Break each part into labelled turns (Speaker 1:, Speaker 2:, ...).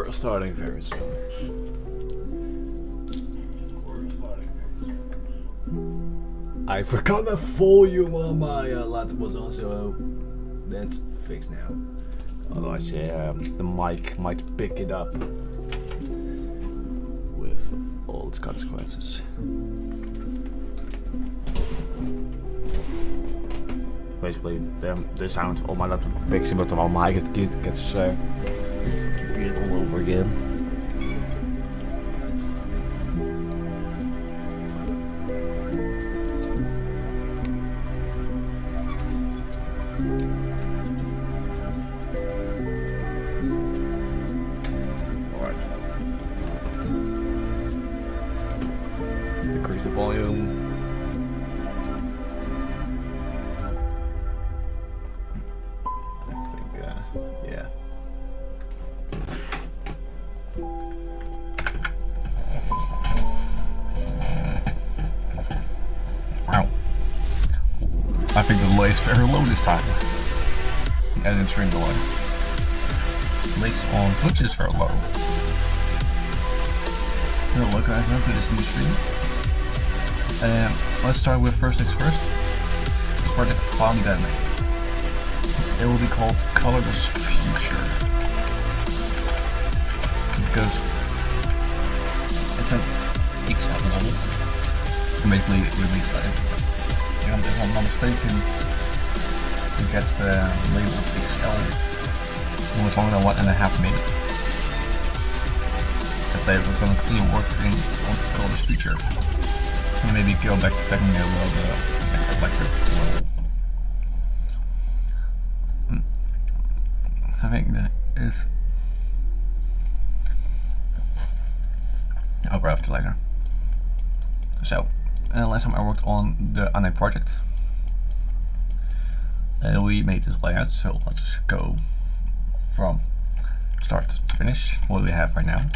Speaker 1: We're starting very soon. I forgot the volume on my laptop was on, so that's fixed now. Otherwise, yeah, the mic might pick it up with all its consequences. Basically, the sound on my laptop picks it, but on my mic it gets repeated all over again. Alright. Decrease the volume. Yeah. Wow. I think the delay is very low this time. And then stream delay. Delays on Twitch is very low. Now look, I've gone to this new stream. Let's start with first things first. This project finally got made. It will be called Colorless Future. Because it's an XL level. And basically released by it. And if I'm not mistaken, it gets the label of XL with longer than 1.5 minutes. Let's say we're going to continue working on Colorless Future. And maybe go back to technical level, electric level. I think that is. I'll grab it later. So, last time I worked on the unnamed project, we made this layout. So let's go from start to finish. What do we have right now?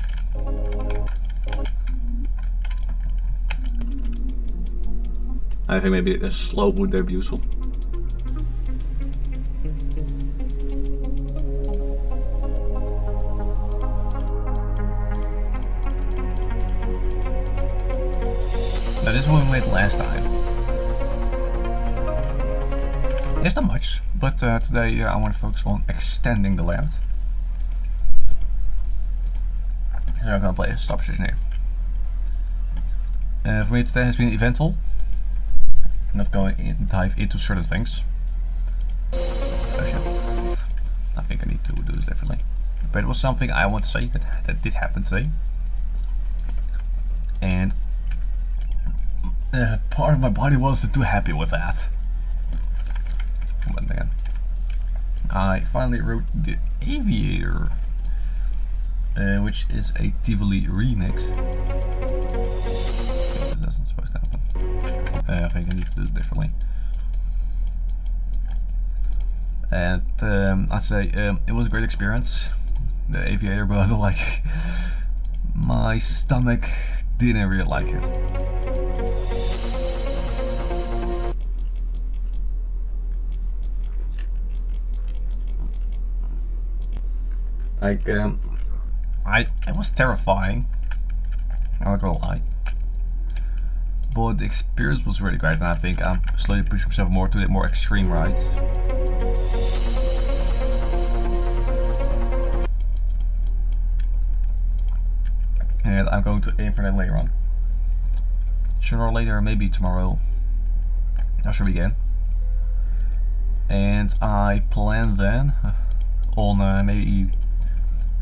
Speaker 1: I think maybe a slope would be useful. Now this is what we made last time. It's not much, but today I want to focus on extending the layout. So I'm going to play a stop position here. For me today has been eventful. Not going to dive into certain things. I think I need to do this differently. But it was something I want to say that did happen today. And part of my body wasn't too happy with that. But then I finally wrote the Aviator, which is a Tivoli remix. Okay, that isn't supposed to happen. I think I need to do it differently. And I'd say it was a great experience, the Aviator, but like my stomach didn't really like it. Like it was terrifying, I'm not gonna lie, but the experience was really great, and I think I'm slowly pushing myself more to the more extreme rides. And I'm going to aim for that later on. Sooner or later, maybe tomorrow, I should begin. And I plan then on maybe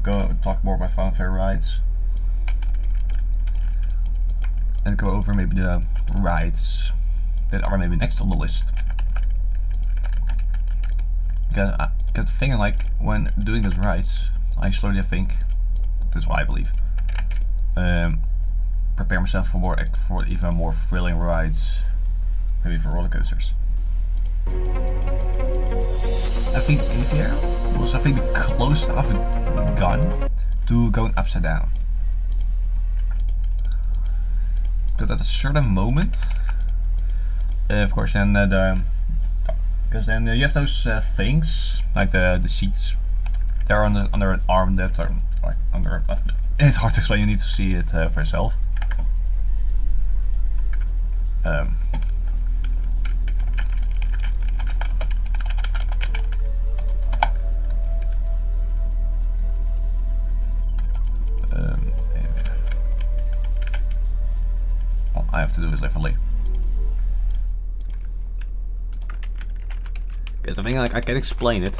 Speaker 1: go talk more about fanfare rides and go over maybe the rides that are maybe next on the list. Because thinking like when doing those rides, I slowly think, that's what I believe, prepare myself for even more thrilling rides, maybe for roller coasters. I think Aviator was the closest I've gone to going upside down. Because at a certain moment, of course, then because then you have those things like the seats. They're under an arm that are like under. It's hard to explain. You need to see it for yourself. All I have to do is differently. Because I think like I can explain it,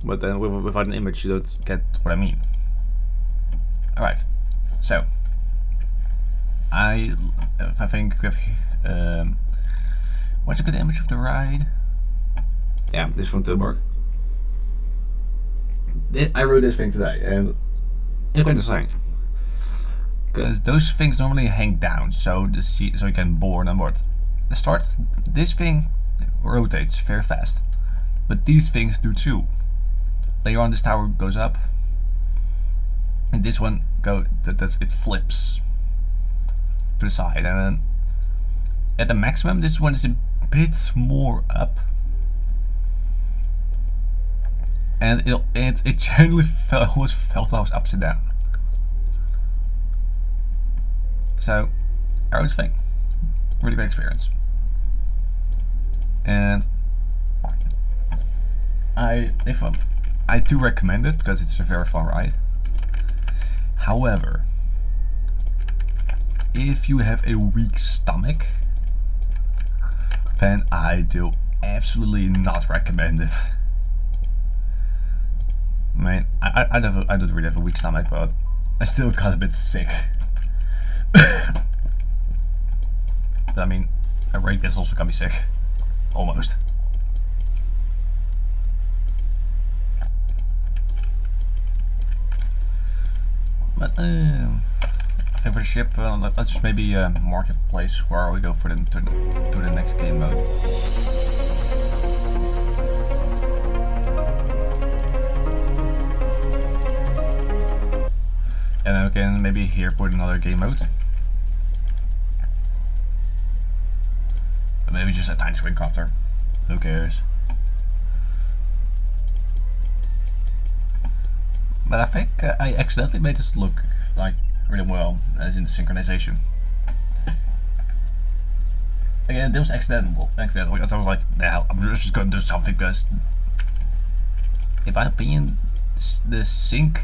Speaker 1: but then without an image you don't get what I mean. Alright, so I think we have what's a good image of the ride? Yeah, this from Tilburg. I wrote this thing today and it's quite designed. Because those things normally hang down, so you can board on board. The start, this thing rotates very fast, but these things do too. Later on, this tower goes up, and this one it flips to the side, and then at the maximum, this one is a bit more up, and it generally almost felt I was upside down. So, I always think, really great experience. And I do recommend it because it's a very fun ride. However, if you have a weak stomach, then I do absolutely not recommend it. I mean, I don't really have a weak stomach, but I still got a bit sick. But I mean, a rate this also got me sick. Almost. But I think for the ship, let's just maybe marketplace where we go for to the next game mode. And then we can maybe here put another game mode. Or maybe just a tiny swing copter. Who cares? But I think I accidentally made this look like really well, as in the synchronization. Again, it was accidental. Because I was like, nah, I'm just gonna do something because, in my opinion, the sync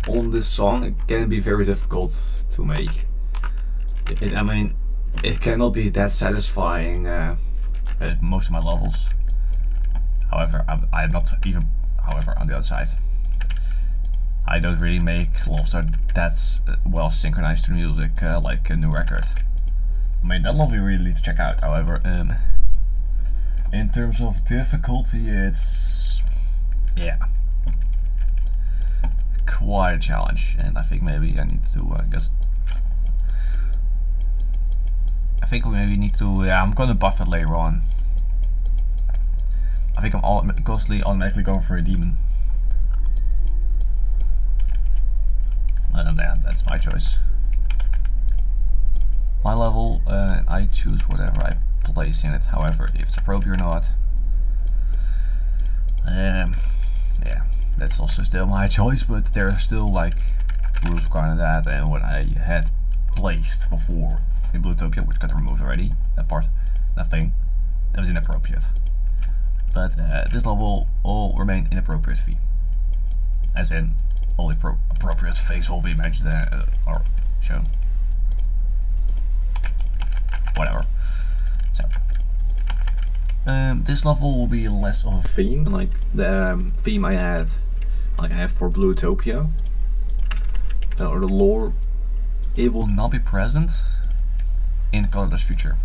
Speaker 1: on this song it can be very difficult to make. I mean, it cannot be that satisfying at most of my levels. However, I'm not even. However, on the other side, I don't really make levels that's well synchronized to music like a new record. I mean, that level you really need to check out. However, in terms of difficulty, it's quite a challenge, and I think maybe I need to I think we maybe need to. I'm gonna buff it later on. I think I'm constantly automatically going for a demon. And that's my choice. My level, I choose whatever I place in it. However, if it's appropriate or not, yeah, that's also still my choice. But there are still like rules regarding that, and what I had placed before in Bluetopia, which got removed already. That part, that thing, that was inappropriate. But this level will remain inappropriate fee. As in, only appropriate face will be mentioned or shown. Whatever. So, this level will be less of a theme, like the theme I had, like I have for Bluetopia, or the lore. It will not be present in Colorless Future.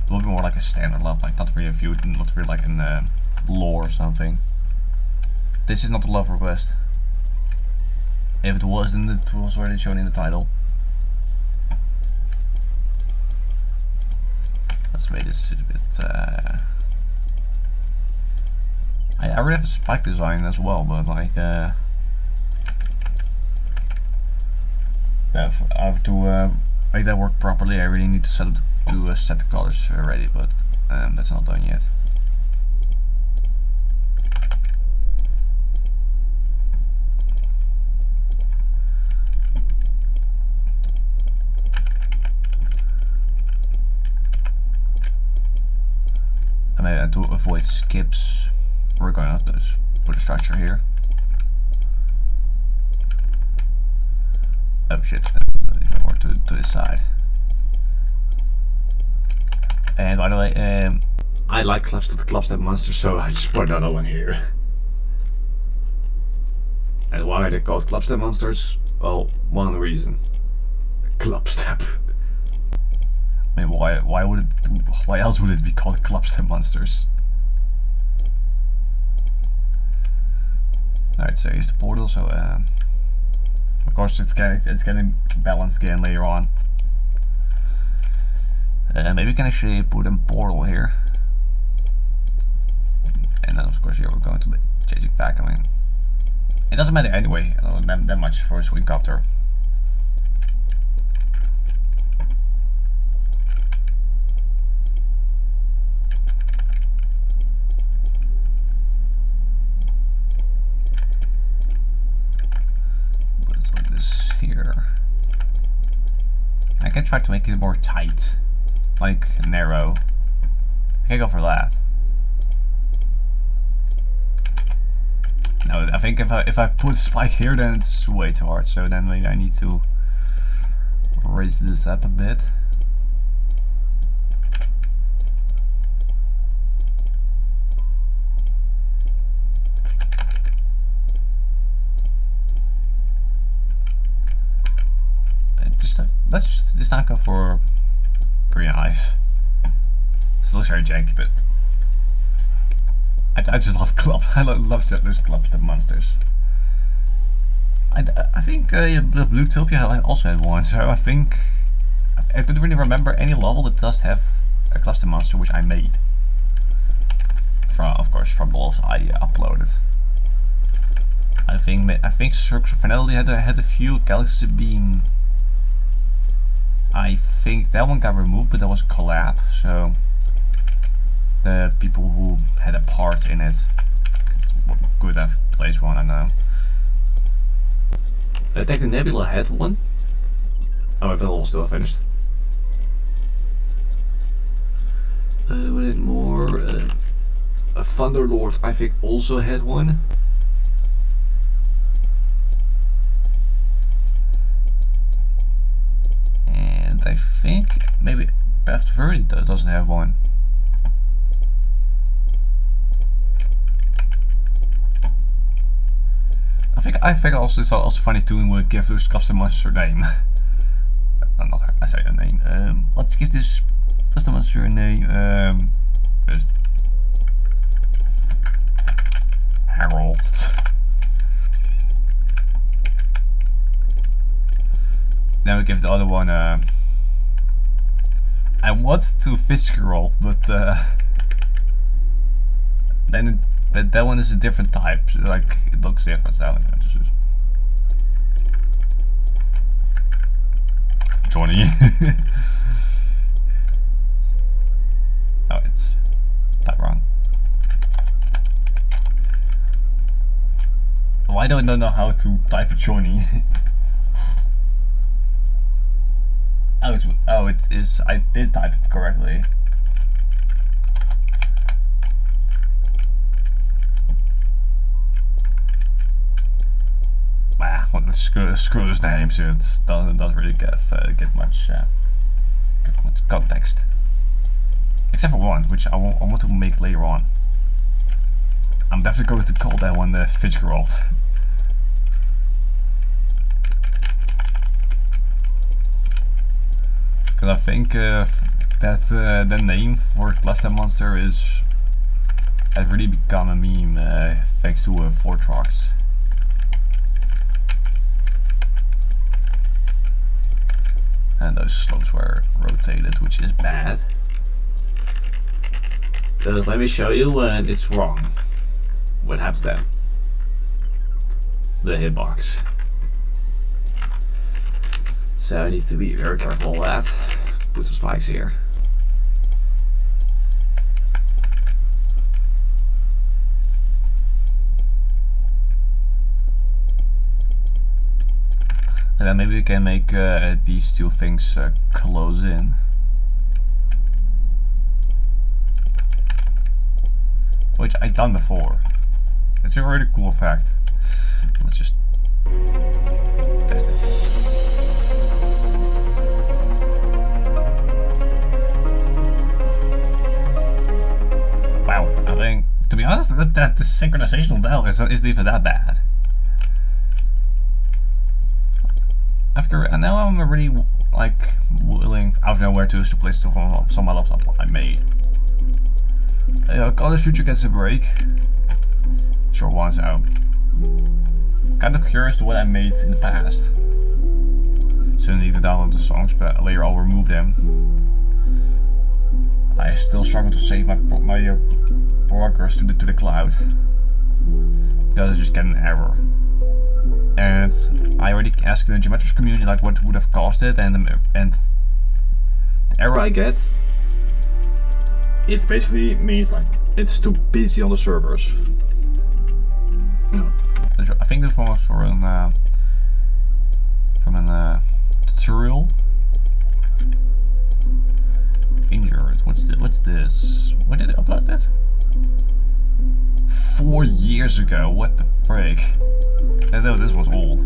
Speaker 1: It will be more like a standard level, like not really a view, not really like in lore or something. This is not a love request. If it was, then it was already shown in the title. Let's make this a bit. I already have a spike design as well, but like I have to make that work properly. I really need to set the colors already, but that's not done yet. to avoid skips, we're going to put a structure here. Oh shit, even more to this side. And by the way, I like clubstep monsters, so I just put another one here. And why are they called clubstep monsters? Well, one reason. Clubstep. I mean, why else would it be called clubstep monsters? Alright, so here's the portal. So of course it's getting balanced again later on. Maybe we can actually put a portal here, and then of course here we're going to change it back. I mean, it doesn't matter anyway. I don't know that much for a swing copter. Here, I can try to make it more tight, like narrow. I can go for that. No, I think if I put a spike here, then it's way too hard. So then maybe I need to raise this up a bit. Let's just not go for green eyes. Still very janky, but I just love I love those clubstep monsters. I think Bluetopia also had one, so I think I don't really remember any level that does have a clubstep monster, which I made. Of course, from balls I uploaded. I think Circus of Finality had a few. Galaxy Beam, I think that one got removed, but that was a collab, so the people who had a part in it could have placed one, I know. I think the Nebula had one. Oh, my build was still finished. What is more? A Thunderlord, I think, also had one. I think maybe Path to Verity doesn't have one. I think also it's also funny too when we give those custom monster name. I say a name. Let's give this custom monster a name. Just Harold. Then we give the other one I want to Fitzgerald, but then that one is a different type. Like it looks different. So Johnny. Oh, it's that wrong. Why don't I know how to type Johnny? Oh, it is. I did type it correctly. Well, let's screw those names. It doesn't really get much context, except for one, which I want to make later on. I'm definitely going to call that one the Fitzgerald. Because I think that the name for clubstep monster has really become a meme thanks to Fortrox. And those slopes were rotated, which is bad. Because let me show you when it's wrong. What happens then? The hitbox. So I need to be very careful of that. Put some spikes here. And then maybe we can make these two things close in. which I've done before. It's a really cool effect. Let's just test it. Wow, I think, to be honest, that the synchronization dial isn't even that bad. And now I'm really like willing out of nowhere to play stuff on some of my laptop I made. Colorless Future gets a break. Short one, so kind of curious to what I made in the past. So I need to download the songs, but later I'll remove them. I still struggle to save my progress to the cloud because I just get an error. And I already asked the Geometrics community like what would have cost it, and the error I get, it basically means like it's too busy on the servers. No. I think this one was for an from an tutorial. Injured. What's this? When did I upload that? 4 years ago. What the frick? I know this was old.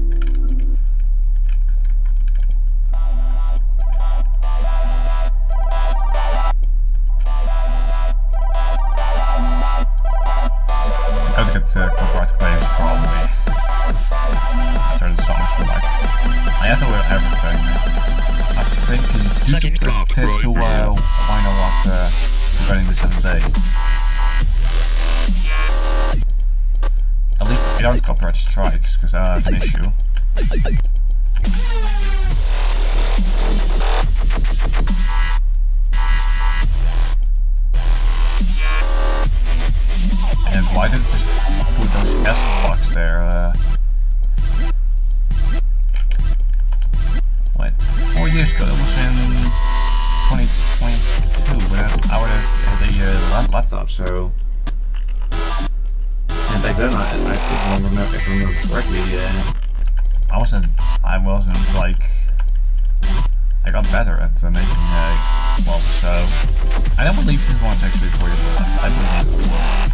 Speaker 1: I have to get copyright claims probably. After the songs were like, I have to wear everything. I think YouTube tends to find a lot regarding this other day. At least I don't copyright strikes, because I have an issue. And why didn't just put those S blocks there? What? 4 years ago, that was in 2022, when I would have had a laptop, so. And back then, I remember, if I remember correctly, I wasn't like, I got better at making well, so I don't believe this one's actually 4 years old. I believe it was.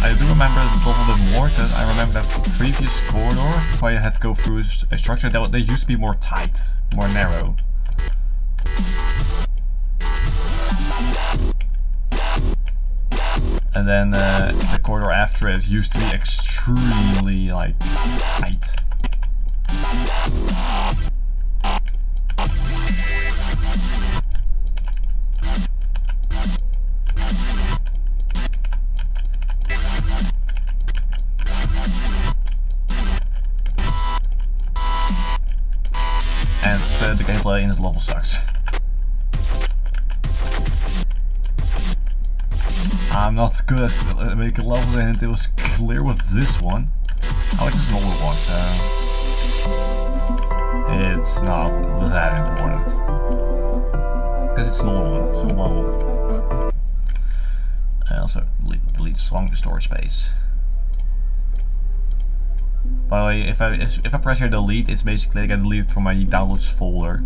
Speaker 1: I do remember a little bit more because I remember that previous corridor, before you had to go through a structure, they used to be more tight, more narrow. And then the corridor after it used to be extremely like tight. And the gameplay in this level sucks. I'm not good at making levels, and it was clear with this one. Oh, it's just an older one, so it's not that important. Because it's an older one, so well. I also delete song storage space. By the way, if I press here delete, it's basically I get deleted from my downloads folder.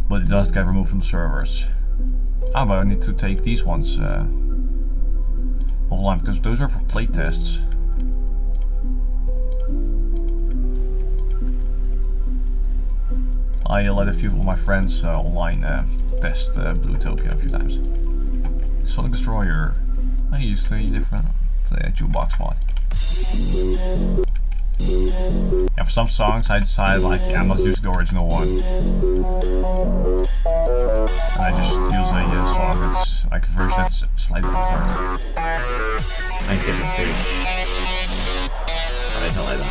Speaker 1: But it does get removed from the servers. Ah, but I need to take these ones offline because those are for playtests. I let a few of my friends online test Bluetopia a few times. Sonic Destroyer. I use 3 different jukebox mod. Yeah, for some songs I decided like, yeah, I'm not using the original one. And I just use a song that's like a version that's slightly altered. I get it too. Alright, I'll that.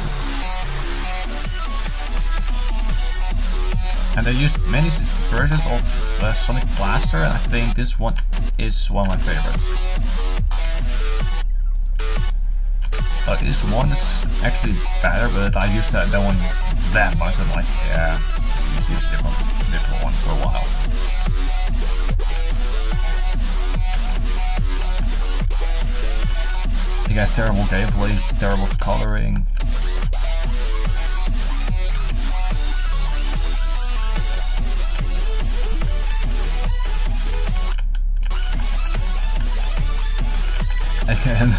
Speaker 1: And they used many versions of Sonic Blaster, and I think this one is one of my favorites. This one is actually better, but I used that one that much. I'm like, yeah, let's use a different one for a while. You got terrible gameplay, terrible coloring. Again,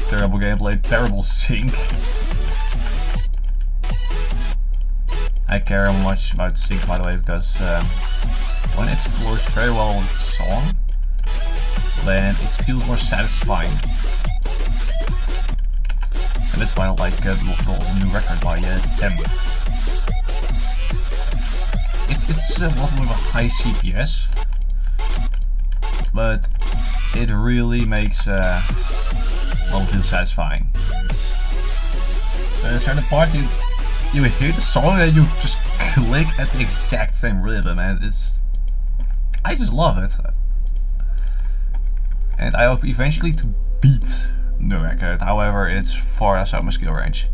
Speaker 1: terrible gameplay, terrible sync. I care much about sync, by the way, because when it flows very well with the song, then it feels more satisfying. And that's why I like the new record by Tem. It's a lot with a high CPS, but it really makes well feel satisfying. There's a certain part you hear the song and you just click at the exact same rhythm, and I just love it. And I hope eventually to beat the record, however it's far outside my skill range.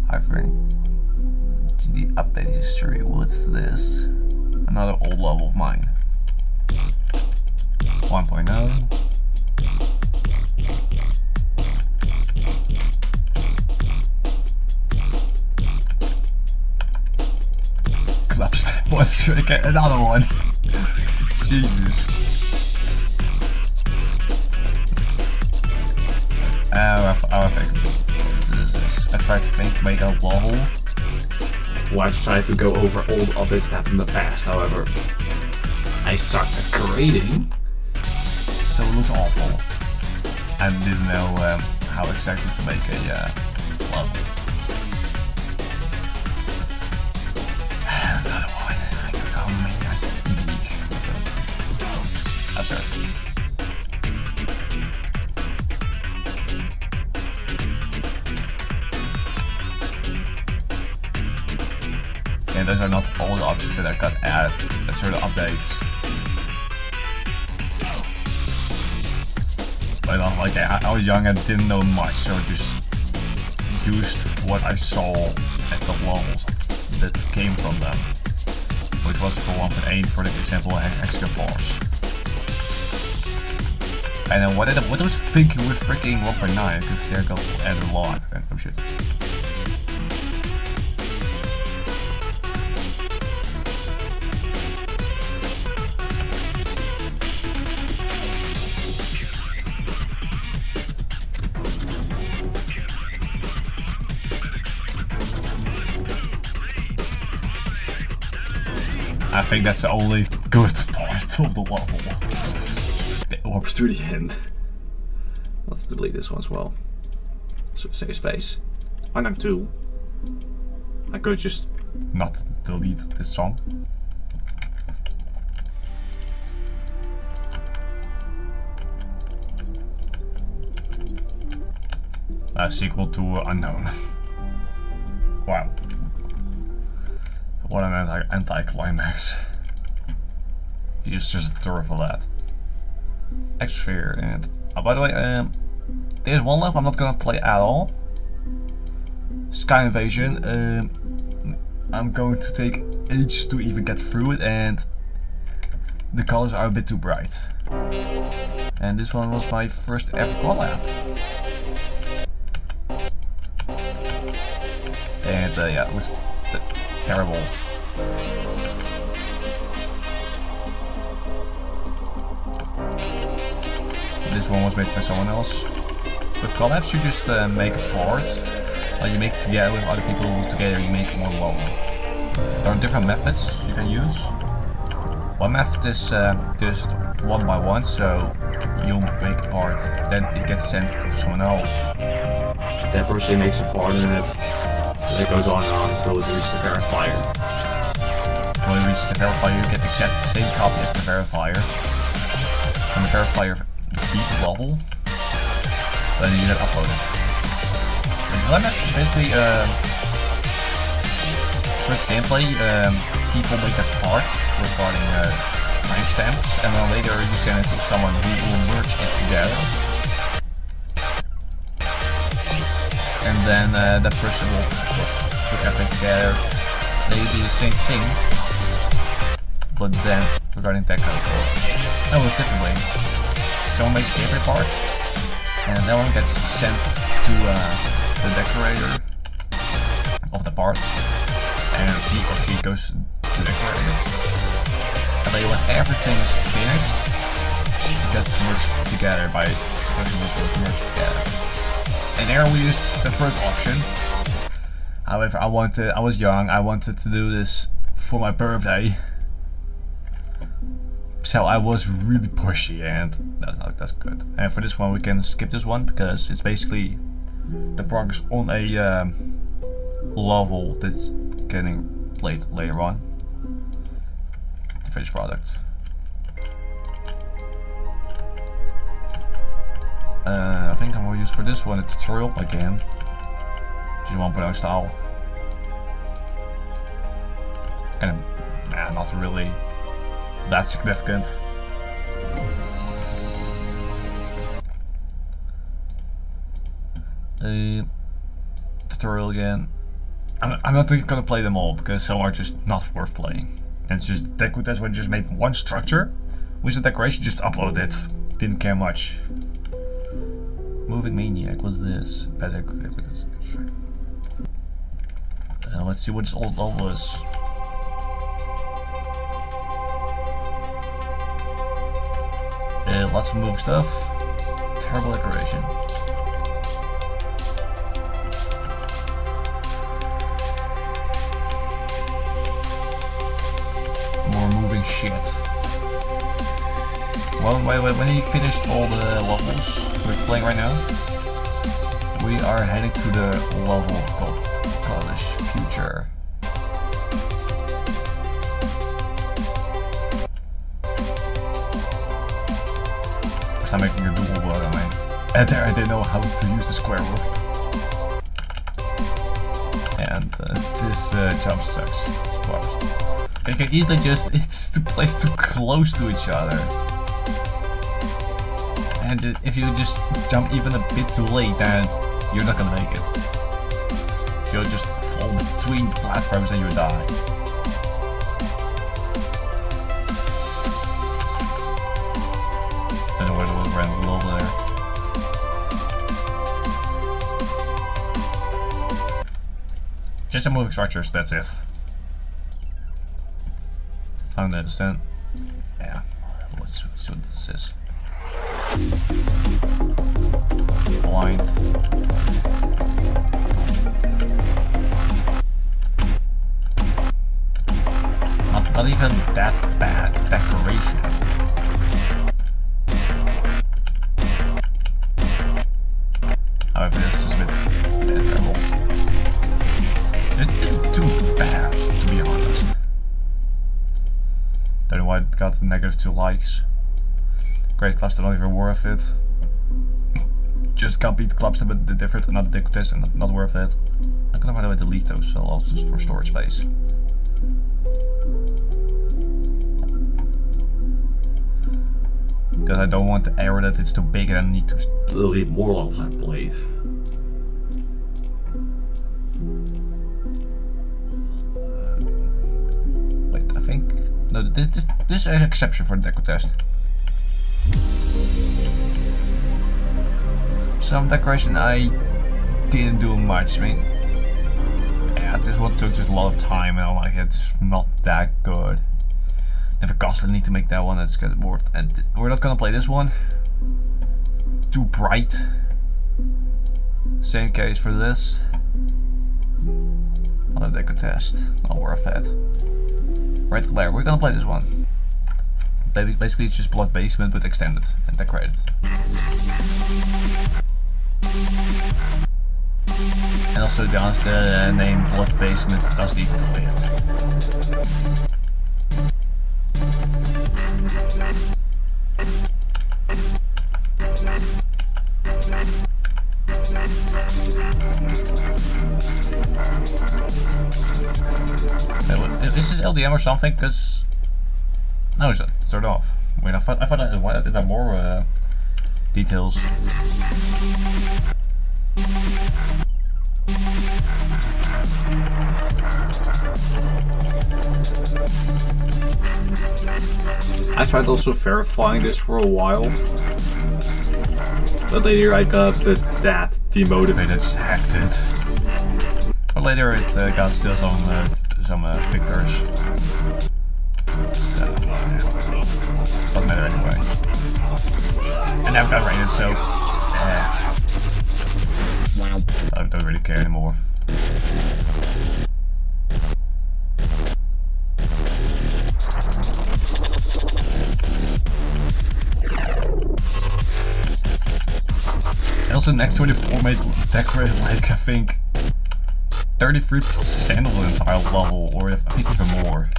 Speaker 1: I think the update history, what's this? Another old level of mine. 1.0. Clubstep was okay, another one. Jesus. I tried to make a level. Well, I tried to go over all the updates that happened in the past, however, I sucked at grading, so it looks awful. I didn't know how exactly to make a level. Another one. I don't know how many I need. Absurd. And those are not all the options that I got added at certain updates. But like I was young and didn't know much, so I just used what I saw at the levels that came from them, which was for 1.8 for the example extra force. And then what I was thinking with freaking 1.9, because they got added a lot and oh shit. I think that's the only good part of the level. The orbs to the end. Let's delete this one as well. So save space. And I'm 2. I could just not delete this song. A sequel to Unknown. Wow. What an anti-climax. You just deserve for that. Exosphere, and by the way, there's one level I'm not gonna play at all. Sky Invasion. I'm going to take ages to even get through it, and the colors are a bit too bright. And this one was my first ever collab. And yeah, it looks terrible. This one was made by someone else. With collabs, you just make a part. You make together with other people together. You make one level. There are different methods you can use. One method is just one by one, so you make a part, then it gets sent to someone else. That person makes a part in it. It goes on and on until it reaches the verifier. When it reaches the verifier, you get exactly the same copy as the verifier. When the verifier beats the level, then you get uploaded. The limit is basically first gameplay. People make a part regarding timestamps, and then later you send it to someone who will merge it together. And then that person will put everything together. They do the same thing, but then regarding tech code, that was differently. Someone makes every part, and that one gets sent to the decorator of the part, and he or she goes to decorate it. And then when everything is finished, get merged together by pushing this will merge together. And there we used the first option. However, I was young, I wanted to do this for my birthday. So I was really pushy, and that's good. And for this one we can skip this one because it's basically the progress on a level that's getting played later on. The finished product. I think I'm gonna use for this one a tutorial again. Just 1.0 style. And not really that significant. Tutorial again. I'm not gonna play them all because some are just not worth playing. And it's just that good as when you just made one structure with the decoration, just upload it. Didn't care much. Moving Maniac, what's this? Better. Let's see what this old level is. Lots of moving stuff. Terrible decoration. More moving shit. Well, when you finished all the levels we're playing right now, we are heading to the level called Colorless Future. I'm making a double blow on mine. And there I didn't know how to use the square root. And this jump sucks. They can either just, it's too placed too close to each other. And if you just jump even a bit too late, then you're not gonna make it. You'll just fall between platforms and you die. I don't know where to look around the level there. Just some moving structures, that's it. Found the descent. Yeah, let's see what this is. Blind. Not even that bad decoration. However, this is a bit terrible. It isn't too bad, to be honest. Don't know why it got -2 likes. Great clubs that are not even worth it. Just can't beat clubs that are different, not addictive and not worth it. I'm gonna, by the way, delete those also for storage space. Because I don't want the error that it's too big and I need to delete more levels I played. Wait, I think no, this is an exception for the deco test. Some decoration I didn't do much. I mean, yeah, this one took just a lot of time, and I'm like, it's not that good. If it constantly need to make that one, it's gonna bored. And we're not gonna play this one. Too bright. Same case for this. Another deco test, not worth it. Red glare, we're gonna play this one. Basically, it's just blood basement but extended and decorated. And also, to be honest, the name blood basement doesn't even fit. This is LDM or something, because no, it's turned off. I mean, I thought I did have more details. I tried also verifying this for a while, but later I got that demotivated, just hacked it. But later it got still some victors. So, doesn't matter anyway. never got rated, so I don't really care anymore. And also next 24 made decorate like I think 33% of the entire level, or I think even more.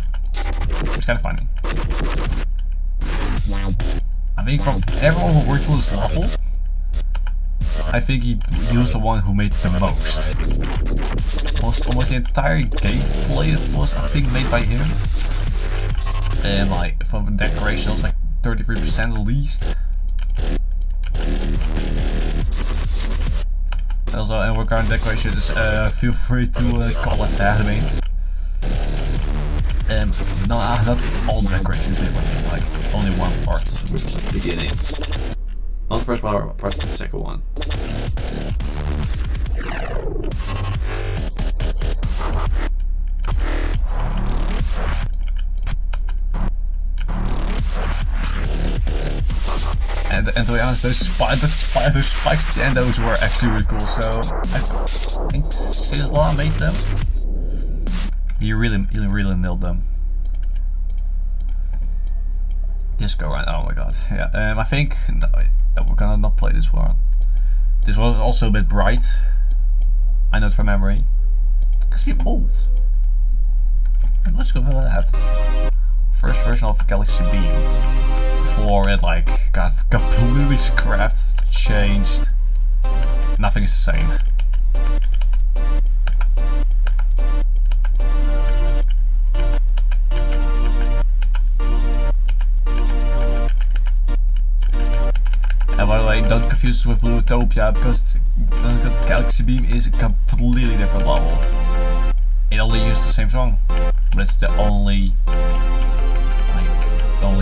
Speaker 1: It's kind of funny. I think from everyone who worked on this level, I think he was the one who made the most. Almost the entire gameplay was, I think, made by him. And like from the decoration, it was like 33% at least. Also, and regarding decorations, feel free to call it that. I mean, no, not all decorations, like only one part, which was the beginning. Not the first part, but the second one. And to be honest, those spikes at the end, those were actually really cool. So I think Sizzla made them. He really nailed them. Disco, right? Oh my god. Yeah. I think no, we're gonna not play this one. This was also a bit bright. I know it from memory. It's be old. Let's go for that. First version of Galaxy Beam. Before it like got completely scrapped, changed. Nothing is the same. And by the way, don't confuse this with Bluetopia because Galaxy Beam is a completely different level. It only uses the same song, but it's the only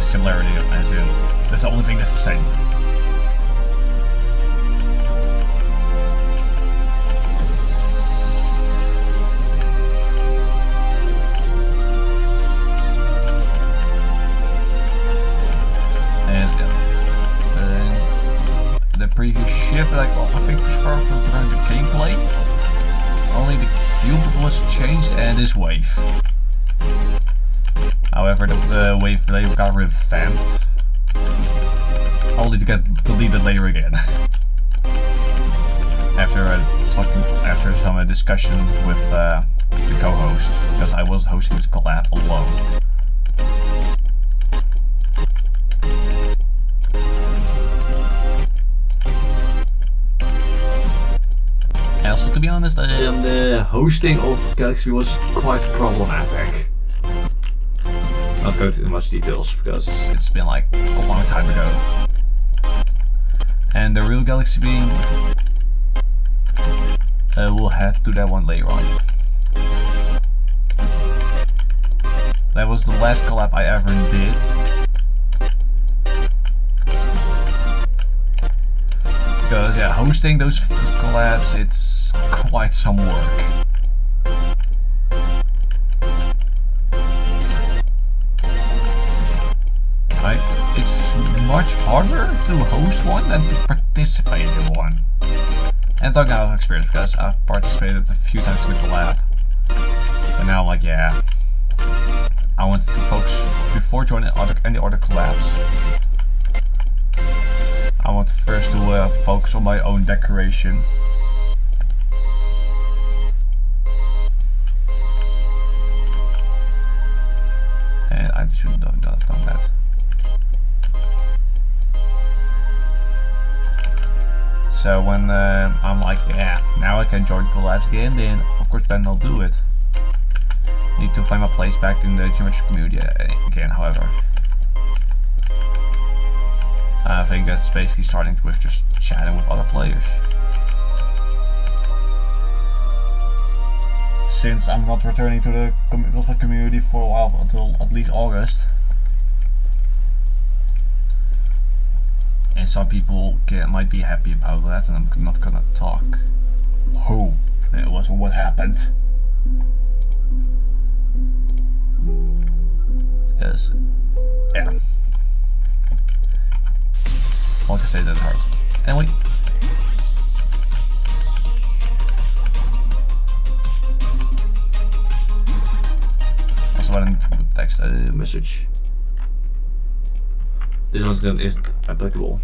Speaker 1: similarity, as in that's the only thing that's the same. And the previous ship, like I think as far as around the gameplay, only the cube was changed and this wave. However, the wave later got revamped, only to get deleted later again. after some discussions with the co-host, because I was hosting this collab alone. And also, to be honest, the hosting of Galaxy was quite problematic. Not go into much details because it's been like a long time ago. And the real Galaxy Beam, we'll head to that one later on. That was the last collab I ever did. Because yeah, hosting those collabs, it's quite some work. It's much harder to host one than to participate in one. And talking out of experience, because I've participated a few times in the collab. But now I'm like, yeah, I wanted to focus, before joining any other collabs, I want first to focus on my own decoration. And I should not have done that. So when I'm like, yeah, now I can join collabs again, then of course then I'll do it. Need to find my place back in the geometry community again, however. I think that's basically starting with just chatting with other players. Since I'm not returning to the cosplay community for a while, until at least August. And some people might be happy about that, and I'm not gonna talk who it was or what happened. Yes, yeah. all I can say that's hard. Anyway. Also een text message. This one isn't applicable.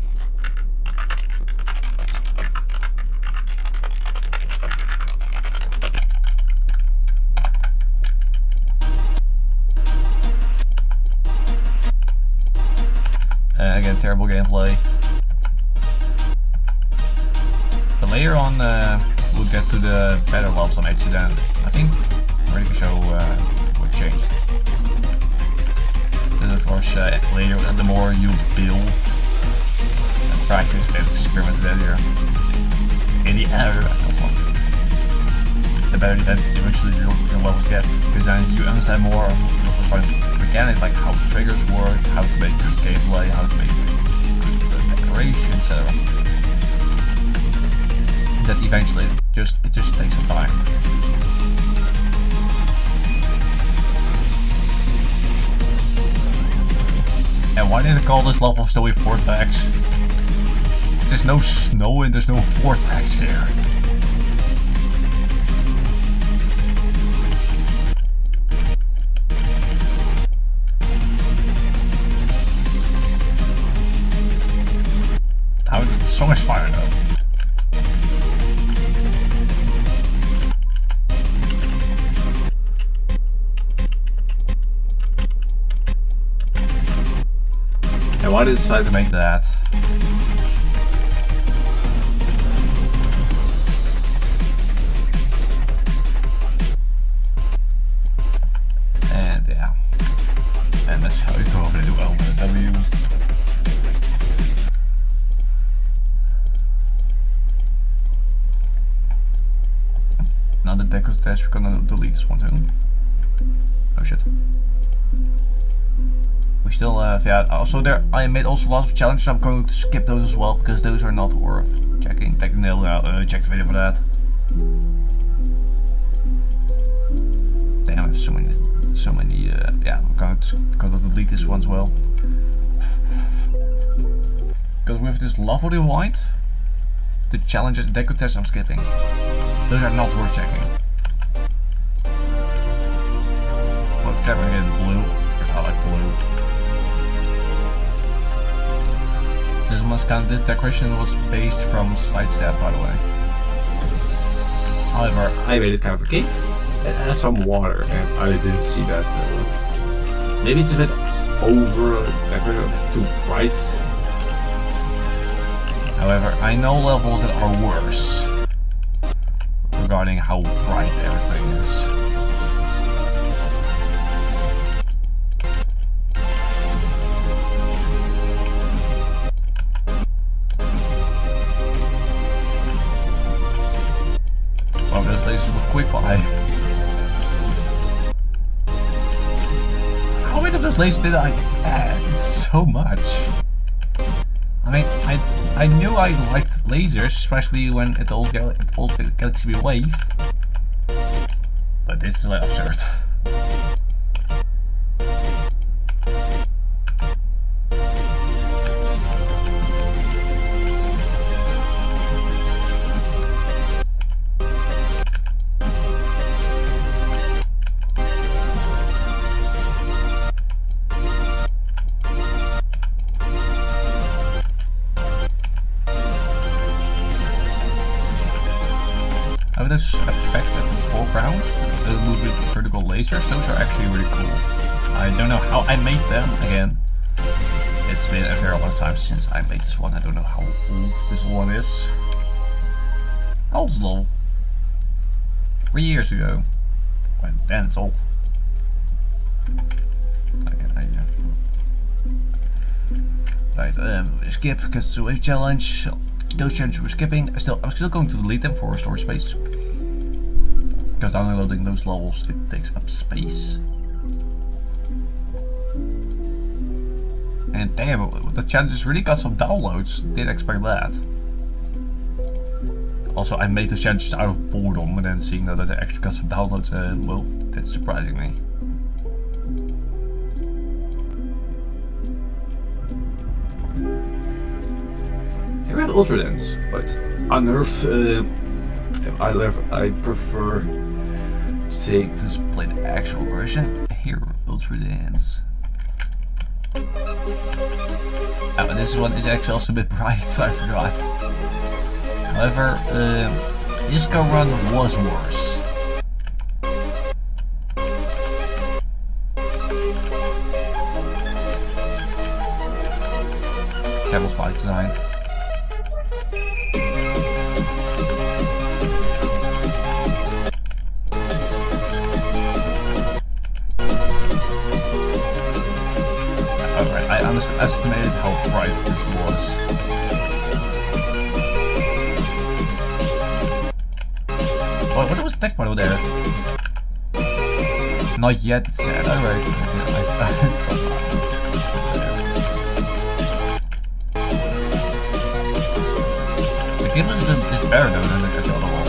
Speaker 1: Again, terrible gameplay. But later on, we'll get to the better levels on HC then. I think I'm ready to show what changed. Then of course, later, the more you build and practice and experiment with it, in the end, the better eventually your levels get, because then you understand more of mechanics, like how the triggers work, how to make good gameplay, how to make good decoration, etc. That eventually it just takes some time. And why did they call this level Snowy Vortex? There's no snow and there's no vortex here. So much fire though. And why did they decide to make that? And yeah. And that's how you go over the W. Now the deco test, we're gonna delete this one too. Oh shit. We still yeah, also there I made also lots of challenges. I'm going to skip those as well because those are not worth checking. Technically, check the video for that. Damn, I have so many yeah, I'm gonna delete this one as well. Because with this level rewind, the challenges and deco tests I'm skipping. Those are not worth checking. Well, it's clever again, blue, because I like blue. This decoration was based from Sidestep, by the way. However, I made it kind of a cave. It has some water, and I didn't see that. Maybe it's a bit over decorated, too bright. However, I know levels that are worse regarding how bright everything is. Well, those lasers were quick by. How many of those lasers did I add? So much. I mean, I knew I liked lasers, especially when it old Galaxy Wave. But this is like absurd. Those effects at the foreground, the moving vertical lasers, those are actually really cool. I don't know how I made them, again. It's been a very long time since I made this one. I don't know how old this one is. How old is it? 3 years ago. Well, then it's old. Right, skip, because it's a wave challenge. Those challenges we're skipping. I'm still going to delete them for storage space. Because downloading those levels, it takes up space. And damn, the challenges really got some downloads. Didn't expect that. Also, I made those challenges out of boredom, and then seeing that they actually got some downloads, well, that's surprising me. Here we have Ultra Dance, but unnerved. I prefer to play the actual version. Here, Ultra Dance. Oh, this one is actually also a bit bright, I forgot. However, Disco Run was worse. Terrible spike design. Alright, I underestimated how bright this was. Oh, what was the tech model there? Not yet, it said. Alright. The game is better though than the other levels.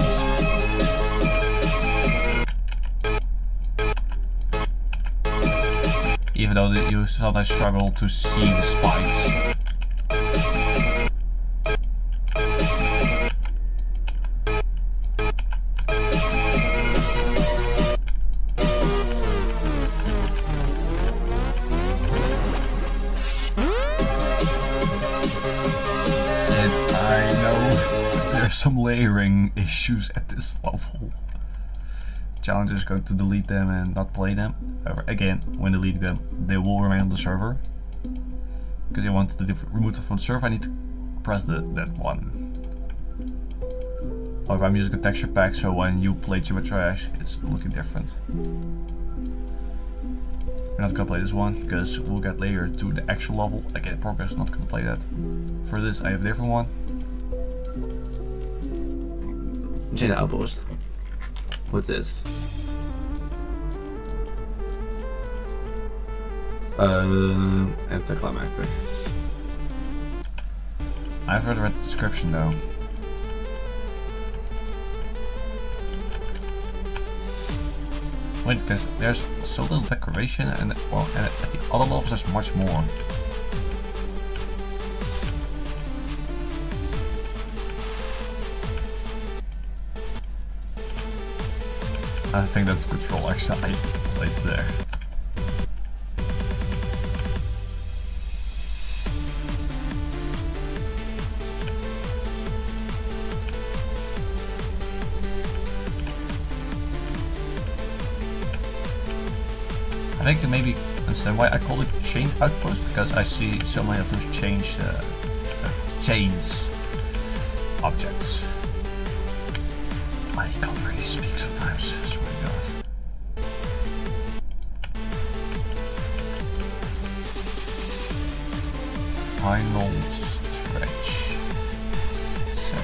Speaker 1: Even though you sometimes struggle to see the spikes. Some layering issues at this level. Challenger is going to delete them and not play them. However, again, when deleting them, they will remain on the server. Because you want to remove them from the server, I need to press that one. Or if I'm using a texture pack, so when you play Jibber Trash, it's looking different. We're not gonna play this one because we'll get later to the actual level. Again, progress, not gonna play that. For this, I have a different one. Jade Outpost. What's this? Anticlimactic. I've read the description though. Wait, because there's so little decoration and well, and at the other levels there's much more. I think that's control actually placed there. I think maybe understand why I call it chain outpost, because I see so many of those chains objects. I can't really speak sometimes, I swear to God. Final stretch. So,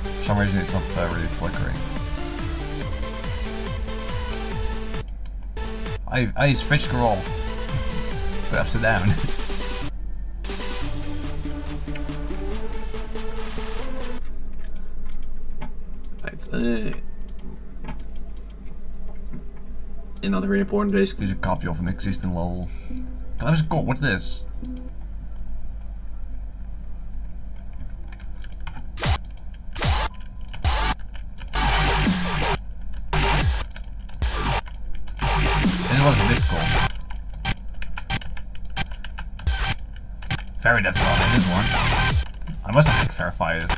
Speaker 1: for some reason it's not really flickering. I switched scroll. Put upside down. Another really important, basically, is a copy of an existing level. That was cool. What's this? This was difficult. Very difficult in this one. I must have verified it.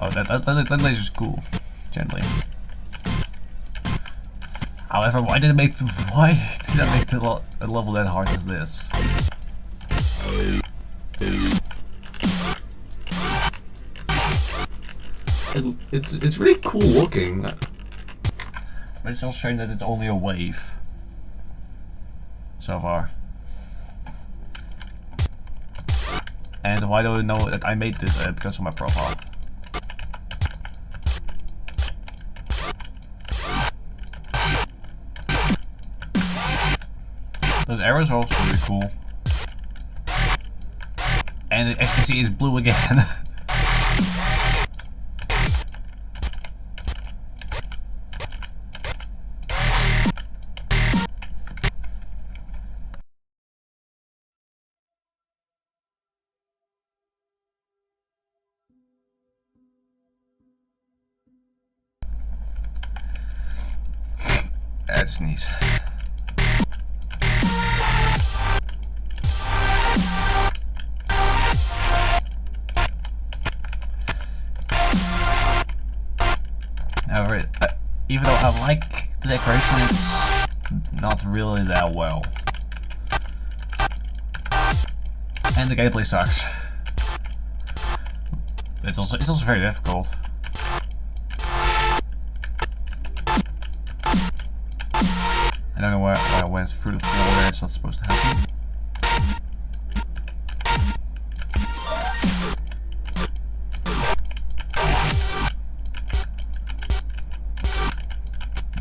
Speaker 1: Oh, that laser's cool, generally. However, why did I make the level that hard as this? It's really cool looking, but it's also showing that it's only a wave so far. And why do I know that I made this? Because of my profile. Those arrows are also really cool. And as you can see, it's blue again. That's neat. However, even though I like the decoration, it's not really that well. And the gameplay sucks. It's also very difficult. I don't know why I went through the floor there, it's not supposed to happen.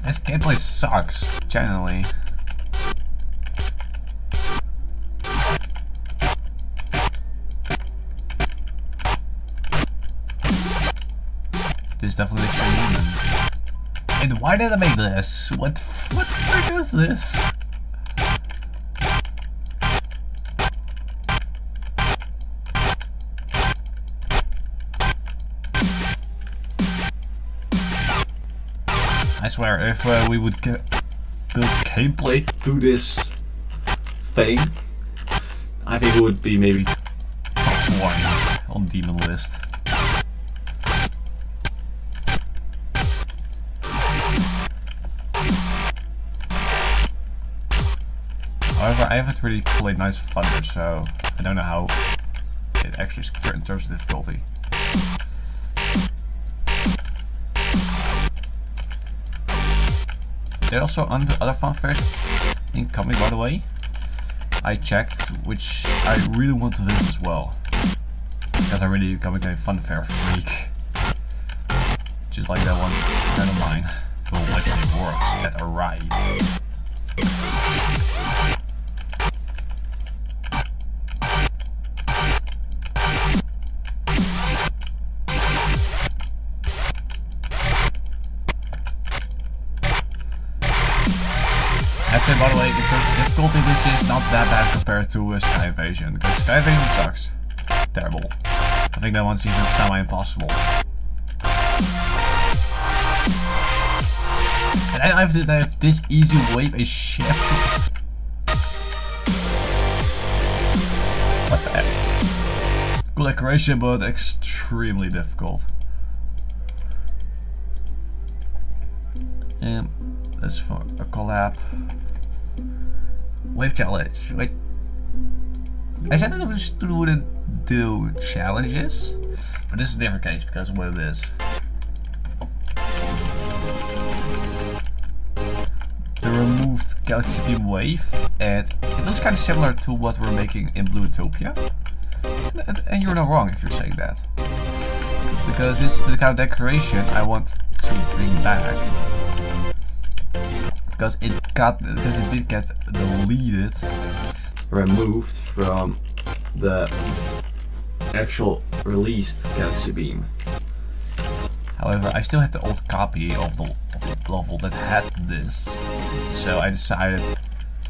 Speaker 1: This gameplay sucks, generally. This definitely makes me human. And why did I make this? What the frick is this? I swear, if we would build gameplay to this thing, I think it would be maybe top 1 on demon list. However, I haven't really played Knights of Thunder, so I don't know how it actually is in terms of difficulty. There are also other fanfares incoming, by the way. I checked, which I really want to visit as well, because I really becoming a fanfare freak. Just like that one friend of mine who literally works at a ride. I'd say, by the way, in terms of difficulty, this is not that bad compared to Sky Invasion, because Sky Invasion sucks. Terrible. I think that one's even semi-impossible. And I have this easy wave a ship. What the heck? Cool decoration, but extremely difficult. That's for a collab. Wave challenge. Wait. I said that we wouldn't do challenges, but this is a different case because of what it is. The removed Galaxy Beam Wave, and it looks kind of similar to what we're making in Blue Utopia. And you're not wrong if you're saying that. Because this is the kind of decoration I want to bring back. Because it did get deleted, removed from the actual released Galaxy Beam. However, I still had the old copy of the level that had this, so I decided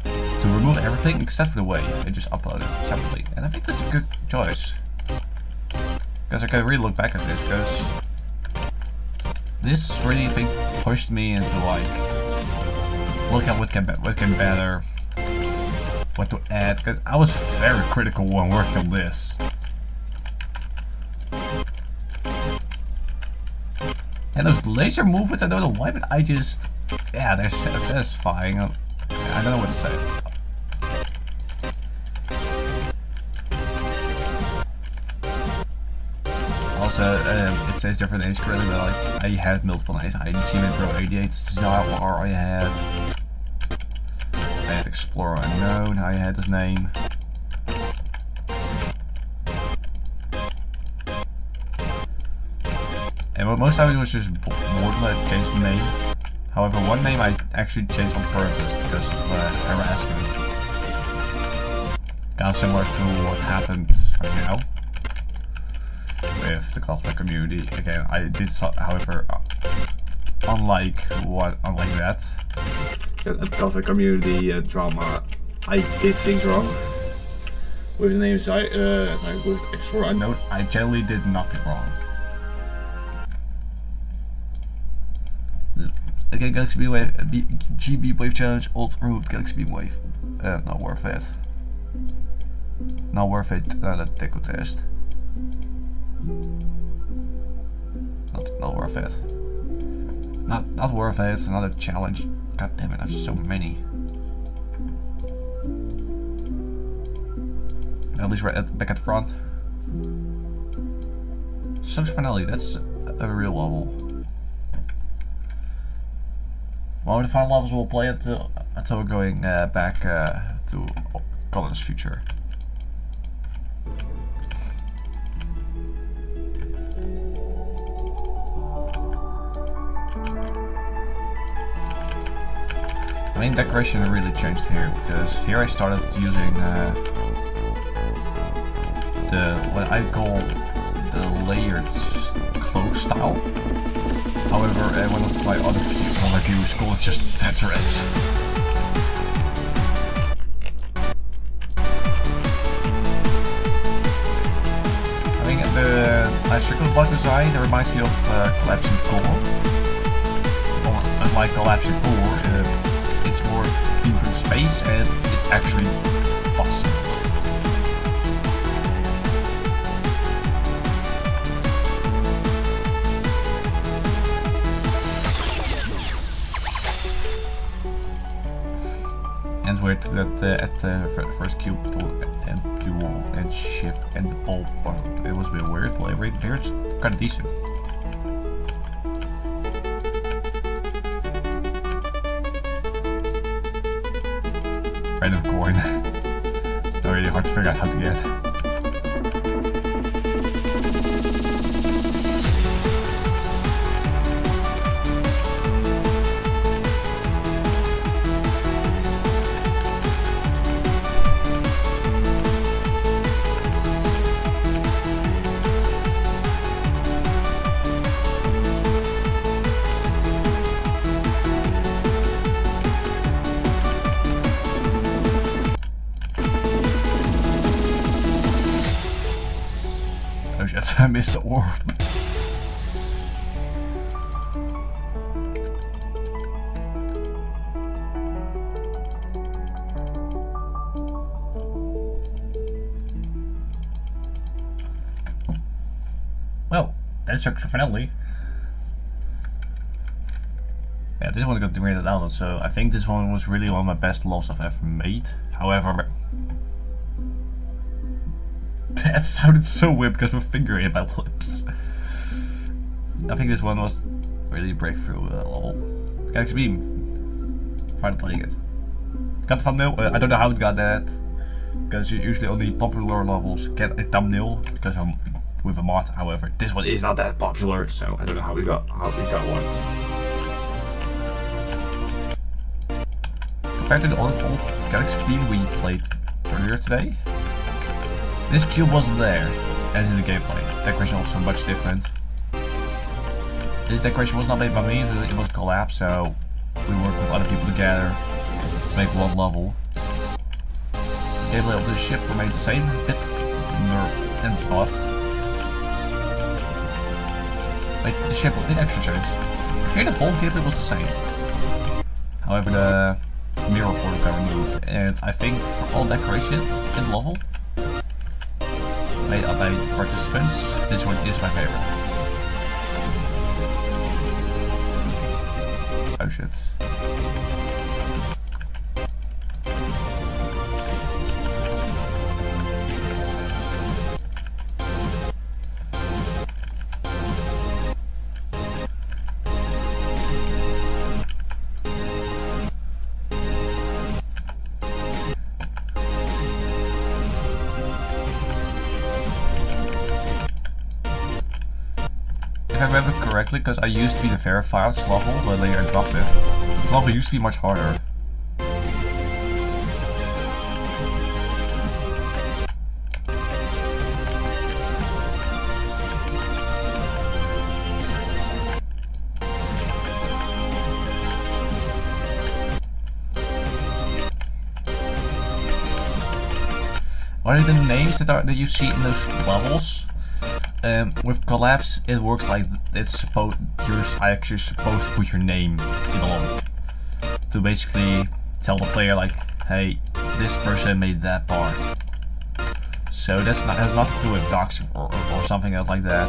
Speaker 1: to remove everything except for the wave and just upload it separately. And I think that's a good choice, because I can really look back at this, because this really, I think, pushed me into like, look at what can better, what to add, because I was very critical when working on this. And those laser movements, I don't know why, but I just, yeah, they're satisfying. I don't know what to say. Also, it says different names currently, but like, I had multiple names. I had G-Man Pro 88, Zar, I had Explorer Unknown, I had his name. And most time it was just boredom that changed the name. However, one name I actually changed on purpose because of harassment. Kind of similar to what happened right now with the cosplay community. Again, I did, however, unlike that. At the cosplay community drama, I did things wrong. With the name with extra note, I generally did nothing wrong. Again, Galaxy Beam Wave, GB Wave Challenge, Old Root, Galaxy Beam Wave. Not worth it. Not worth it, the Deco test. Not worth it. Not worth it, another challenge. God damn it, I have so many. At least right back at the front. Sucks finale, that's a real level. Well, the final levels we'll play until we're going back to Colorless Future. The main decoration really changed here because here I started using what I call the layered cloak style. However, one of my other reviews call it just Tetris. I think the circle block design reminds me of collapsing core. Unlike collapsing core, it's more deep in space and it's actually possible. Ends with that at the first cube and duel and ship and the bulb. It was a bit weird, but here it's kind of decent. Random coin. Not really hard to figure out how to get. Oh shit, I missed the orb. Well, that's a finale. Yeah, this one got degraded download, so I think this one was really one of my best levels I've ever made. However, that sounded so weird because my finger in my lips. I think this one was really a breakthrough level. Galaxy Beam. Finally playing it. Got the thumbnail. I don't know how it got that. Because usually only popular levels get a thumbnail because I'm with a mod. However, this one is not that popular, so I don't know how we got one. Compared to the old Galaxy Beam we played earlier today, this cube wasn't there, as in the gameplay. Decoration was so much different. This decoration was not made by me, it was collapsed, so we worked with other people together to make one level. The gameplay of the ship remained the same, a bit nerfed and buffed. Wait, the ship did actually change. Here the whole gameplay was the same. However, the mirror portal got removed, and I think for all decoration in the level, made up by participants, this one is my favorite. Oh shit. I remember correctly, because I used to be the verified level, but later I dropped it. This level used to be much harder. What are the names that you see in those levels? With collapse, it works like it's supposed. You're actually supposed to put your name in the level to basically tell the player like, "Hey, this person made that part." So that's not has nothing to do with doxing or something else like that.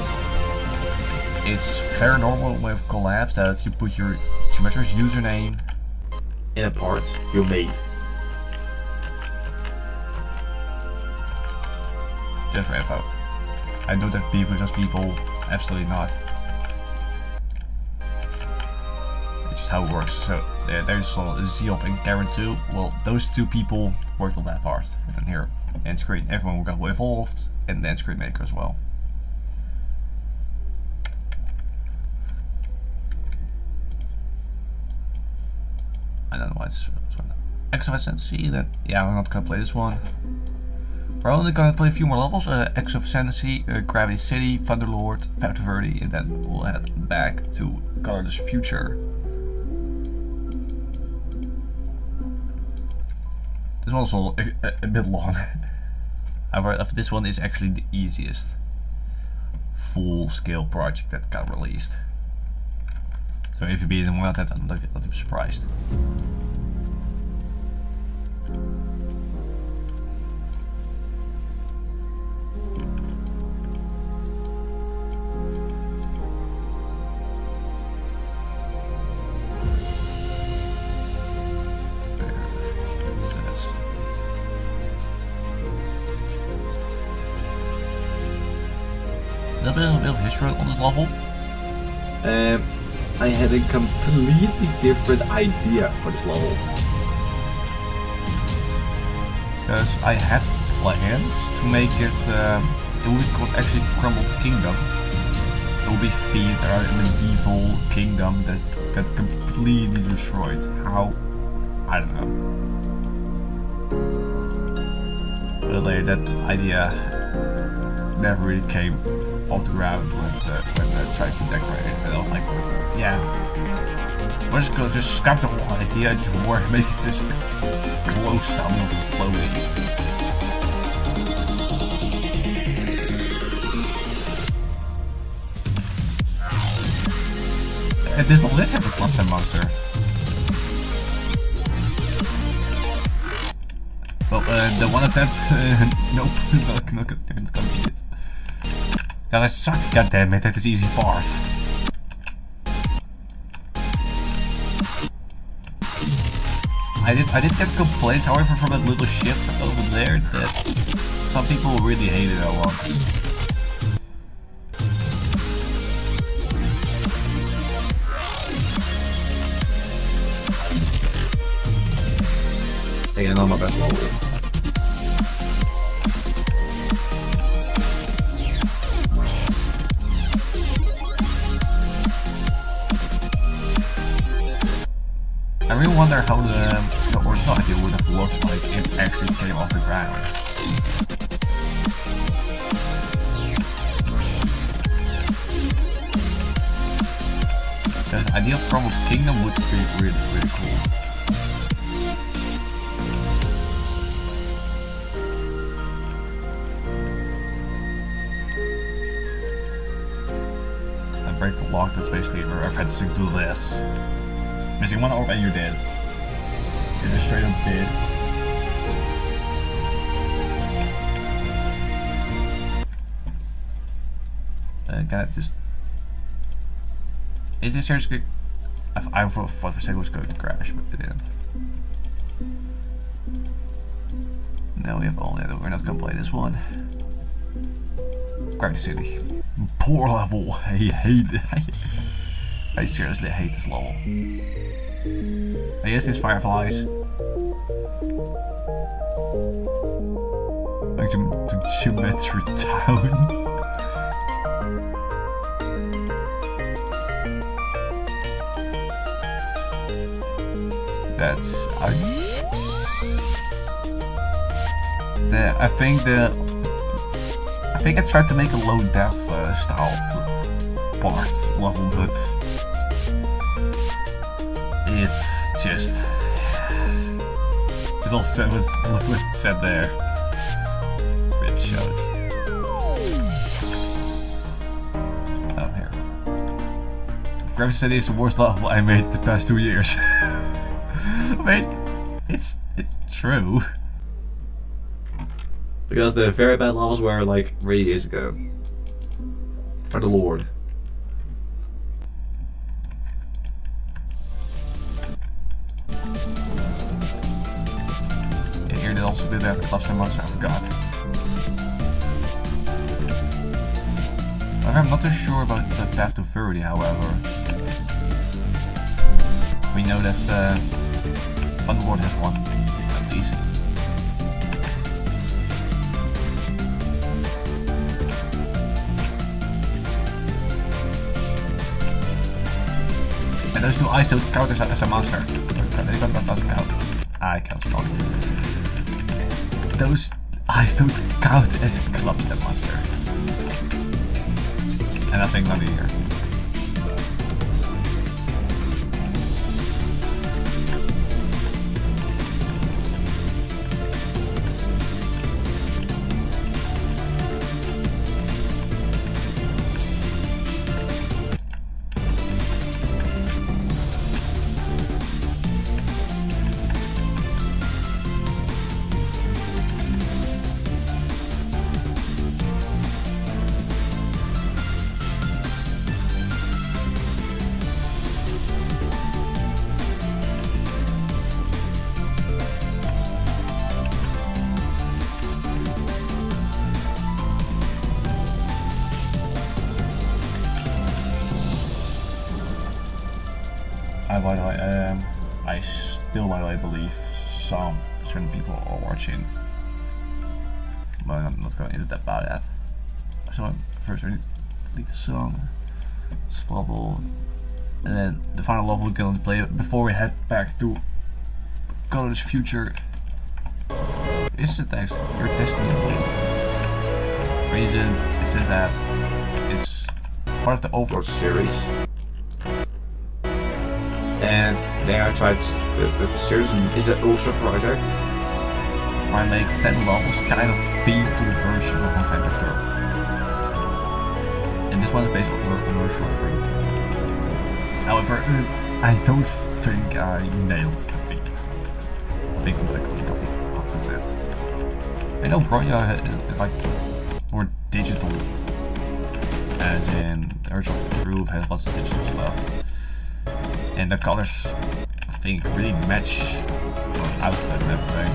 Speaker 1: It's very normal with collapse that you put your Geometric username in a part you made. Just for info. I don't have beef with those people, absolutely not. It's just how it works. So there's Zeop and Karen 2. Well, those two people worked on that part. And then here, end screen, everyone got involved, and the end screen maker as well. I don't know why it's X of Ascendancy. That yeah, I'm not gonna play this one. We're only gonna play a few more levels. X of Ascendancy, Gravity City, Thunderlord, Path to Verde, and then we'll head back to Colorless Future. This one's also a bit long. However, this one is actually the easiest full-scale project that got released. So if you beat them well, I'm not even surprised. A little bit of history on this level. I had a completely different idea for this level. Because I had plans to make it, it would be called actually Crumbled Kingdom. It would be feet or a medieval kingdom that got completely destroyed. How? I don't know. But later that idea never really came off the ground when I tried to decorate it. And I was like, yeah, we're just gonna just scrap the whole idea and just make it just close down and floating. And this will have a Clubside monster. Well, the one attempt, nope, not gonna be it. God, I suck, goddammit, that is easy part. I did get complaints, however, from that little ship over there that some people really hated that one. Again, not my best level. I really wonder how the original idea would have looked like if it actually came off the ground. The idea of Crumbled Kingdom would be really, really cool. I break the lock, that's basically a reference to do this. Missing one orb and you're dead. You're just straight up dead. God, just... Is this seriously... I thought for a second it was going to crash, but it didn't. Now we have only that we're not gonna play this one. Gravity City. Poor level. I hate it. I seriously hate this level. I guess it's fireflies. Like to Geometry Town. That's I think I tried to make a low depth style part level, but it's just it's all said with what it said there. Rip showed. Oh, here. Gravity City is the worst level I made the past 2 years. Wait, it's true. Because the very bad levels were like 3 years ago. For the Lord. Yeah, here they also did that clubs and monster, I forgot. I'm not too sure about the path to 30, however. We know that Thunderboard has one, at least. And those two eyes don't count as a monster. That doesn't count. I count wrong. Those eyes don't count as a clubstep monster. And I think not here. By the way, I still, by the way, believe some certain people are watching, but I'm not going into that about that. So first, I need to delete the song, this level, and then the final level we're going to play before we head back to Colorless Future. Is the text your destiny awaits? Reason it says that it's part of the overall series. And there I tried, the series is an ultra project where I make 10 levels kind of themed to the version of what I preferred. And this one is based on commercial truth. However, I don't think I nailed the theme. I think I'm like the complete opposite. I know Bronya is like more digital, as in Original Truth has lots of digital stuff. And the colors, I think, really match the outfit and everything.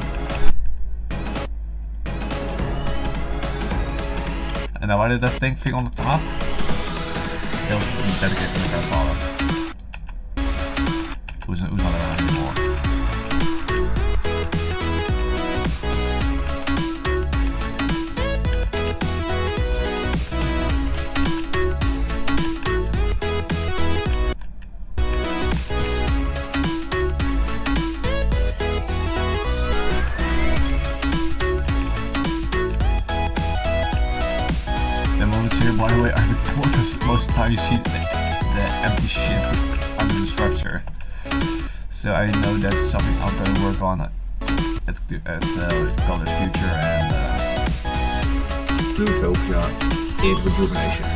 Speaker 1: And now why did that thing on the top? It was dedicated to the grandfather. Who's not around anymore. By the way, I report because most of the time you see the empty shit under the structure. So I know that's something I'm going to work on at Colorless Future and Plutopia in Rejuvenation.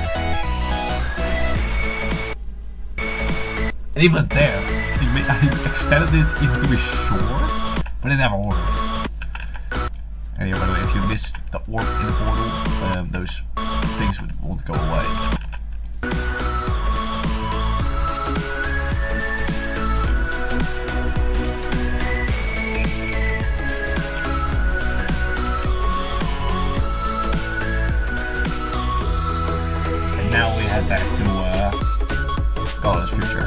Speaker 1: And even there, I extended it even to be short, but it never worked. And yeah, by the way, if you miss the orb in the portal, those things won't go away. And now we head back to Colorless Future.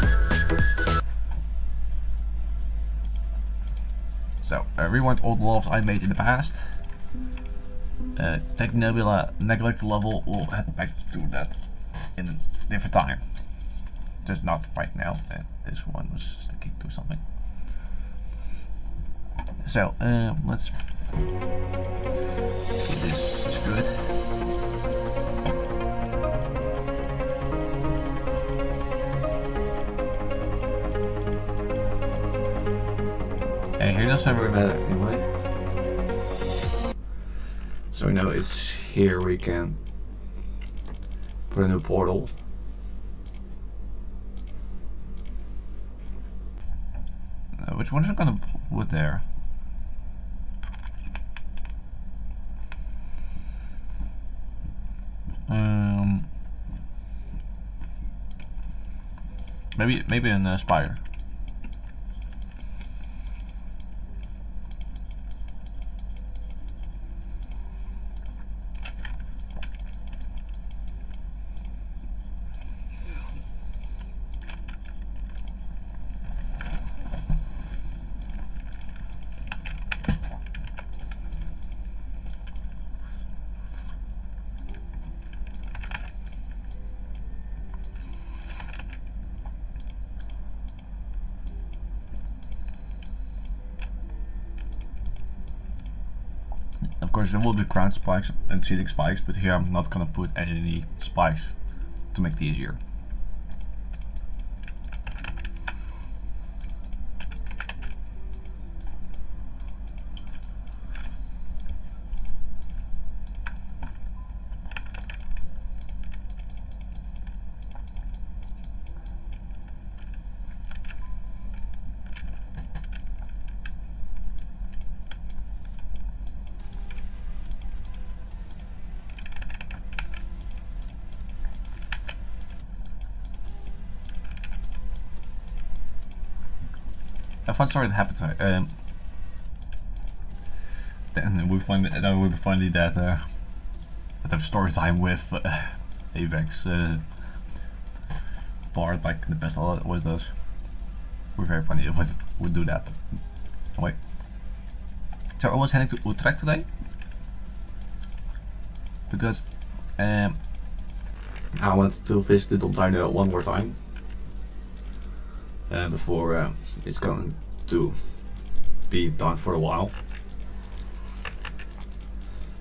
Speaker 1: So, rewind all the levels I made in the past. Tech Nebula neglect level, we'll head back to that in a different time. Just not right now. This one was sticking to something. So let's see if this is good. Hey, here doesn't really matter anyway. So we know it's here we can put a new portal. Which one is it gonna put there? Maybe in Spire. Of course there will be crown spikes and ceiling spikes, but here I'm not gonna put any spikes to make it easier. A fun story that happened. Then we finally that have story time with Avex Bart, like the best always does. We're very funny if we do that. Oh, wait. So I was heading to Utrecht today because I wanted to visit the Dino one more time before it's going to be done for a while.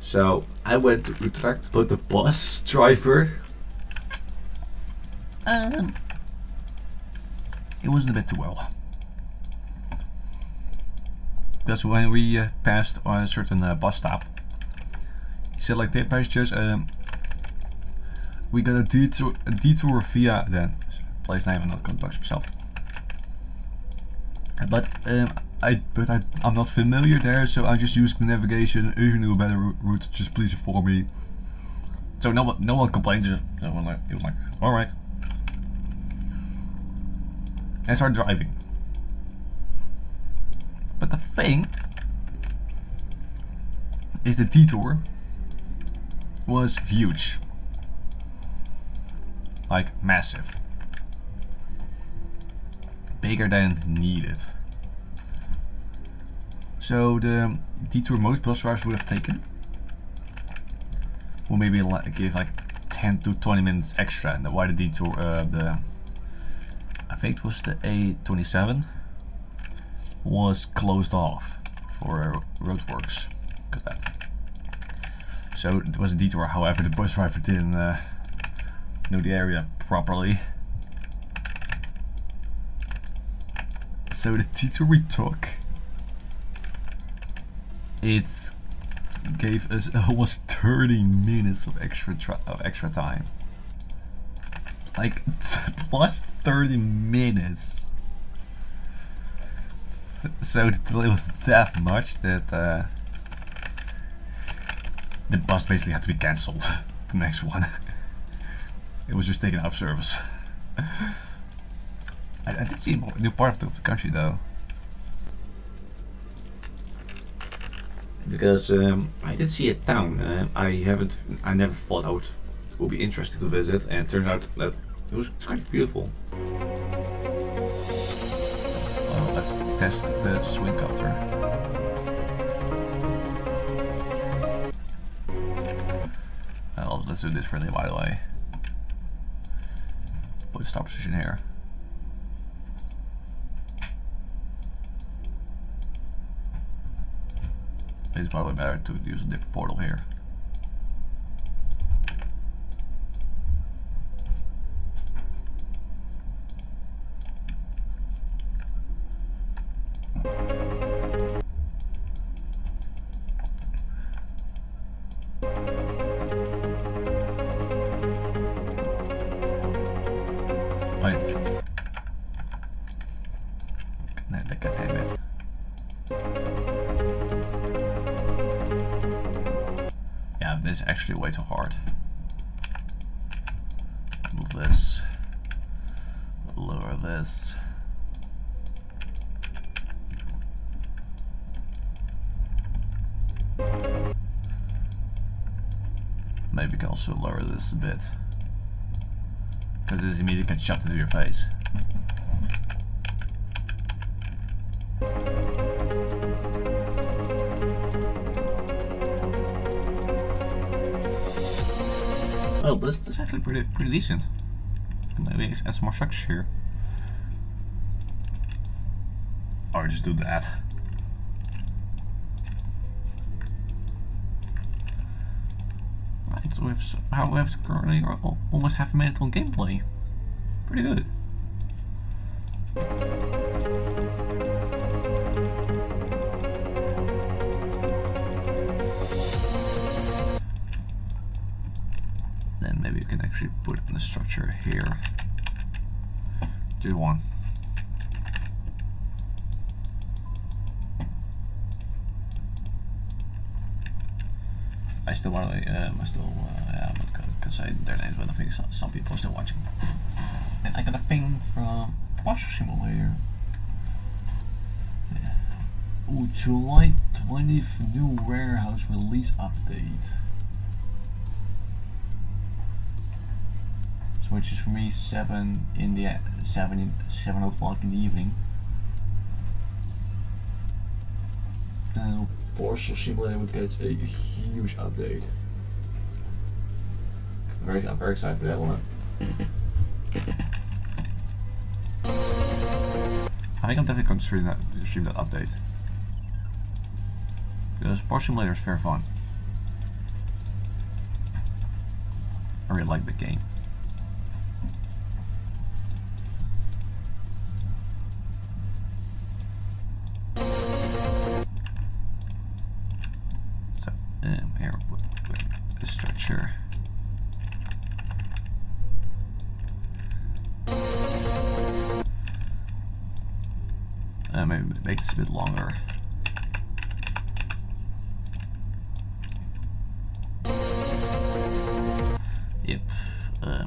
Speaker 1: So I went to Utrecht, but the bus driver it wasn't a bit too well. Because when we passed on a certain bus stop, he said like, "Dear passengers, we got a detour via the place name." I'm not going to touch myself. But I'm not familiar there, so I just used the navigation. If you knew a better route, just please inform me. So no one complained. Just he was like, all right, and I started driving. But the thing is, the detour was huge, like massive. Bigger than needed. So the detour most bus drivers would have taken will maybe give like 10 to 20 minutes extra. And why the detour, I think it was the A27, was closed off for roadworks. So it was a detour. However, the bus driver didn't know the area properly. So the detour we took, it gave us almost 30 minutes of extra time. Like plus 30 minutes. So the delay was that much that the bus basically had to be cancelled. The next one, it was just taken out of service. I did see a new part of the country though, because I did see a town. I never thought it would be interesting to visit, and it turns out that it's quite beautiful. Let's test the swing cutter. Let's do this friendly, by the way. Put stop position here. It's probably better to use a different portal here. Wait. God damn it. Yeah, this is actually way too hard. Move this. Lower this. Maybe we can also lower this a bit. Because this immediately gets shoved into your face. Well, that's actually pretty decent. Maybe add some more structure here. Or just do that. Right, so we have currently almost half a minute on gameplay. Pretty good. Then maybe you can actually put in the structure here. Do one. I still want to, I'm not gonna say their names, but I think some people are still watching. And I got a ping from Posture Simulator. Yeah. Ooh, July 20th new warehouse release update. So which is for me 7 o'clock in the evening. Now Posture Simulator would get a huge update. I'm very excited for that one. I think I'm definitely going to stream that update. Because Posture Simulator is fair fun. I really like the game. So, here we'll put the structure. Maybe make this a bit longer. Yep.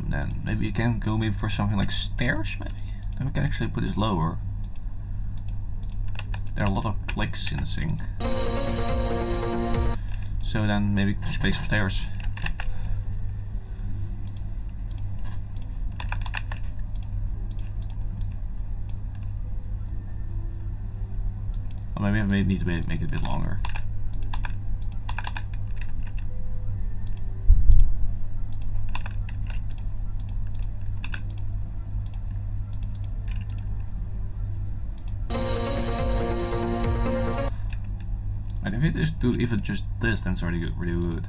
Speaker 1: Then maybe you can go maybe for something like stairs, maybe? Then we can actually put this lower. There are a lot of clicks in this thing. So then maybe space for stairs. Or maybe I need to make it a bit longer. And if you just do even just this, then it's already good, really good.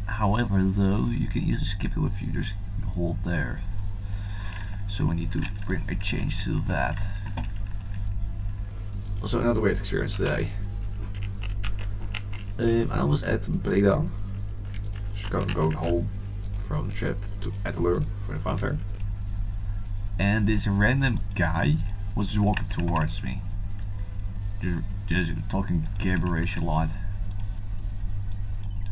Speaker 1: However, though, you can easily skip it if you just hold there. So we need to bring a change to that. Also, another weird experience today. I was at Breda, just going home from the trip to Etteleur for the fun fair. And this random guy was just walking towards me. Just talking gibberish a lot.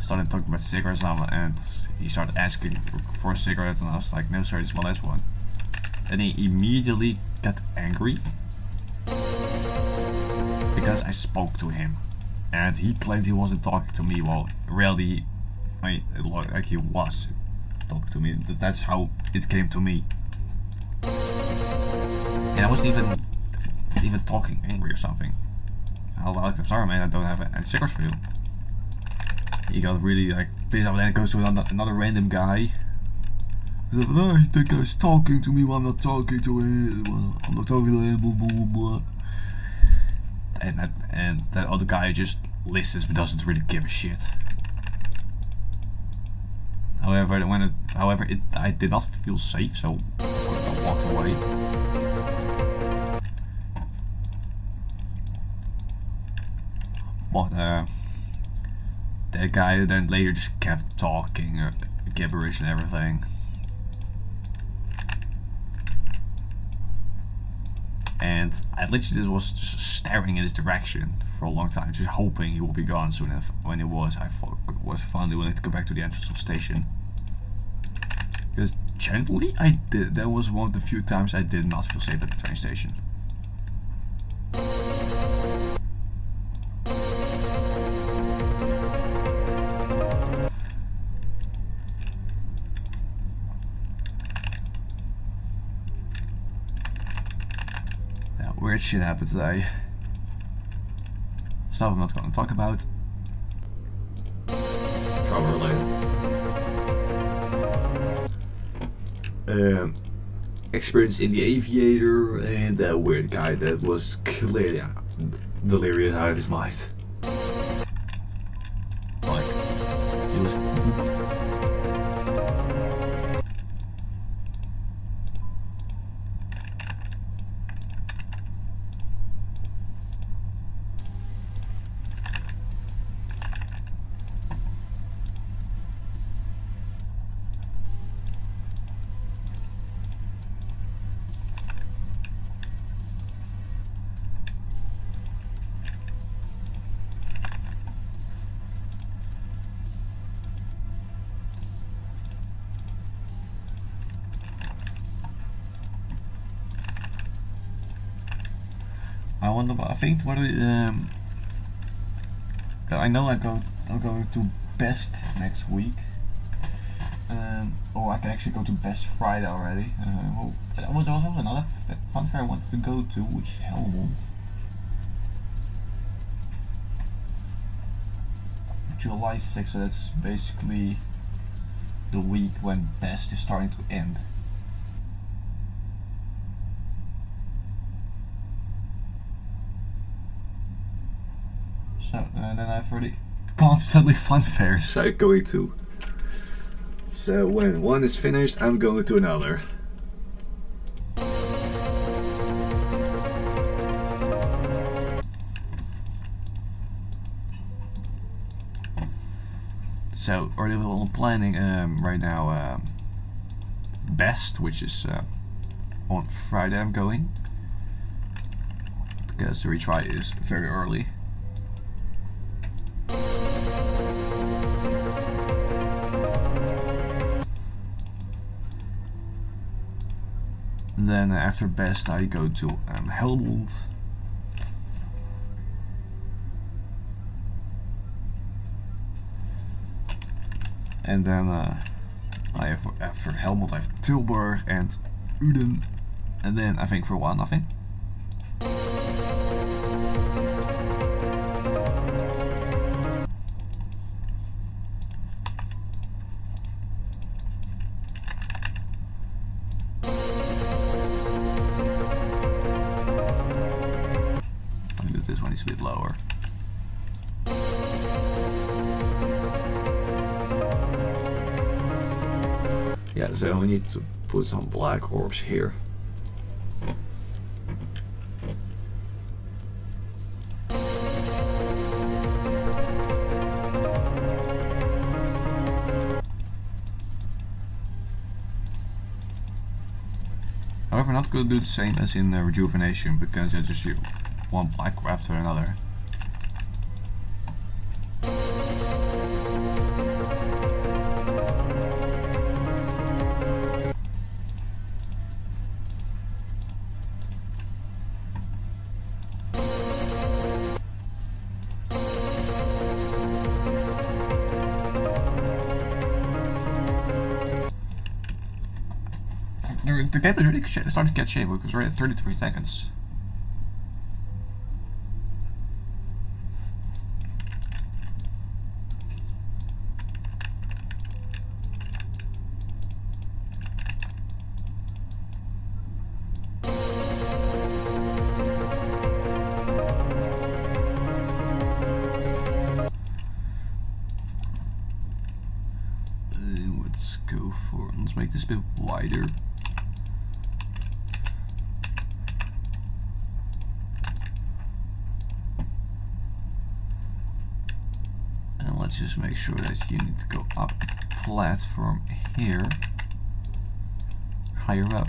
Speaker 1: Started talking about cigarettes now, and he started asking for a cigarette, and I was like, no sorry, this is my last one. And he immediately got angry because I spoke to him, and he claimed he wasn't talking to me. Well, really, like he was talking to me. That's how it came to me. And I wasn't even talking angry or something. I was like, I'm sorry man, I don't have any cigarettes for you. He got really like pissed off, and then it goes to another random guy. He's like, no, that guy's talking to me, well, I'm not talking to him, I'm not talking to him, blah blah blah. And that other guy just listens but doesn't really give a shit. However, I did not feel safe, so I walked away. But that guy then later just kept talking gibberish and everything. And I literally just was just staring in his direction for a long time, just hoping he would be gone soon enough. When he was, I was finally willing to go back to the entrance of the station. Because generally, that was one of the few times I did not feel safe at the train station. Weird shit happened today. Stuff I'm not going to talk about. Travel related. Experience in the aviator and that weird guy that was clearly delirious out of his mind. Like, he was. I think whether I know I'm going to Best next week, or I can actually go to Best Friday already. There was also another fun fair I wanted to go to, which is Helmond. July 6th, so that's basically the week when Best is starting to end. So, and then I've already constantly fun fairs I'm going to. So when one is finished, I'm going to another. So already planning right now Best, which is on Friday I'm going, because the retry is very early. Then after Best I go to Helmond. And then I have, after Helmond I have Tilburg and Uden. And then I think for a while nothing. This one needs to be lower. Yeah, so we need to put some black orbs here. However, I'm not going to do the same as in Rejuvenation, because it's just one black after another. the gameplay really started to get shape because we're at 33 seconds. Let's make this a bit wider. And let's just make sure that you need to go up a platform here, higher up.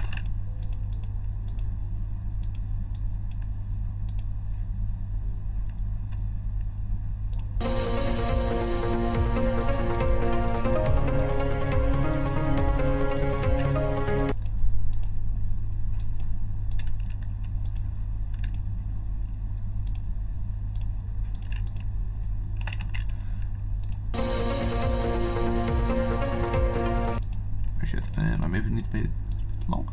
Speaker 1: Maybe we need to make it long.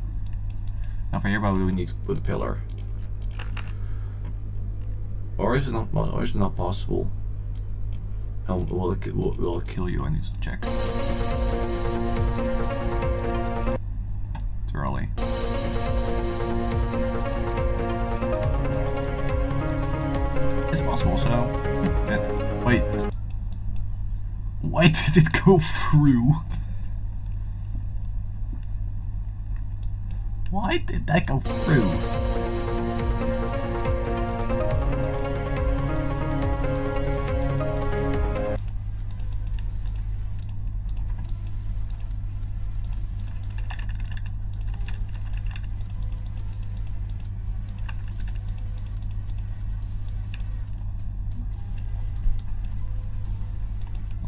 Speaker 1: Now for here, probably we need to put a pillar. Or is it not? Or is it not possible? And will it kill you? I need to check. Too early. It's possible. So, wait. Why did it go through? Why did that go through?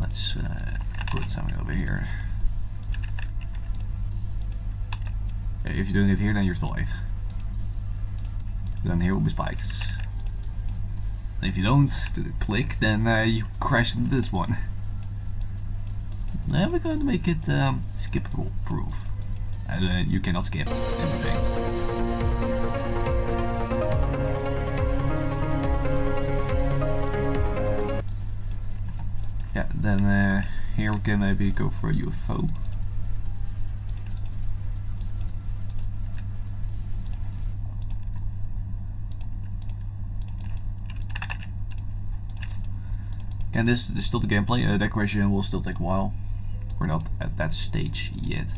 Speaker 1: Let's put something over here. If you're doing it here, then you're too late. Then here will be spikes. And if you don't do the click, then you crash into this one. Now we're going to make it skippable proof. And you cannot skip anything. Yeah, then here we can maybe go for a UFO. And this is still the gameplay. Decoration will still take a while. We're not at that stage yet.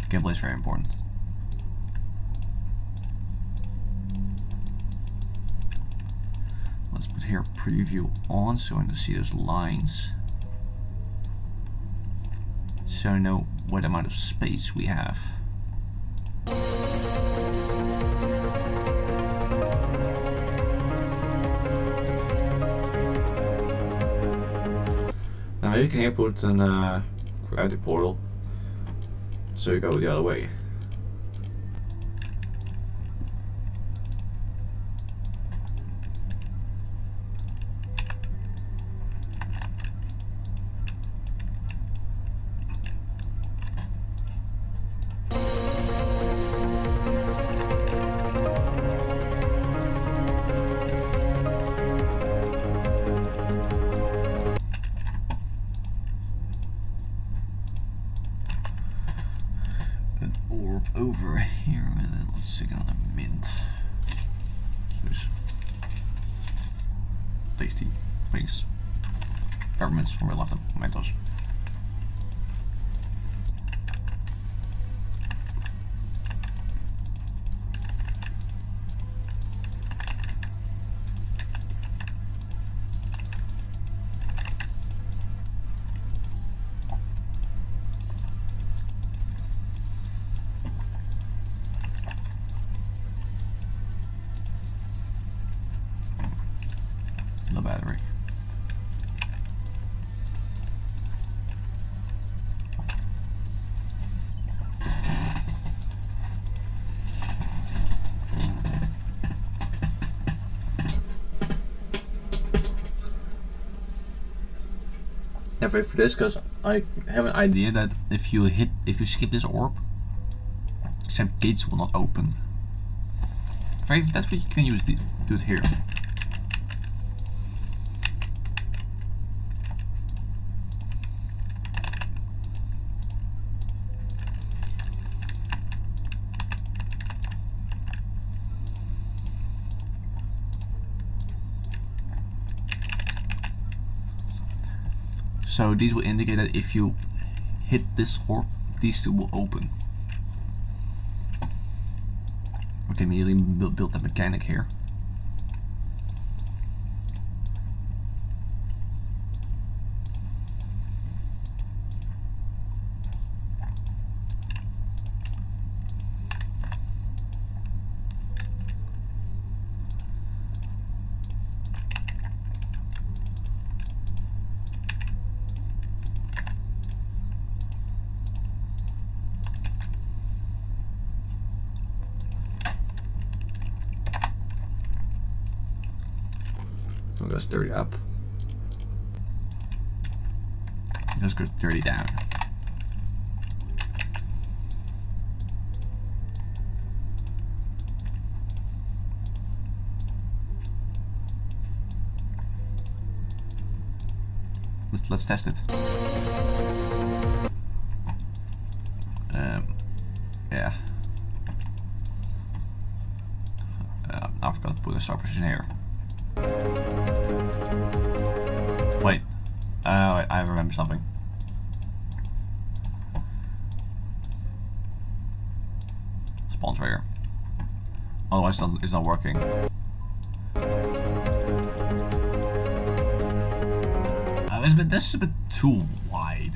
Speaker 1: Gameplay is very important. Let's put here preview on so I can see those lines. So I know what amount of space we have. Maybe can you put an gravity portal so you go the other way. Over here, and then let's take another mint. There's tasty things. Peppermints, we love them. Mentos. The battery. Yeah, for this, because I have an idea that if you skip this orb, except gates will not open. That's what you can use. Do it here. So these will indicate that if you hit this orb, these two will open. We can immediately build that mechanic here. So it goes 30 up. It just goes 30 down. Let's test it. Yeah. I forgot to put a start position here. Wait. I remember something. Spawn trigger. Otherwise it's not working. This is a bit too wide.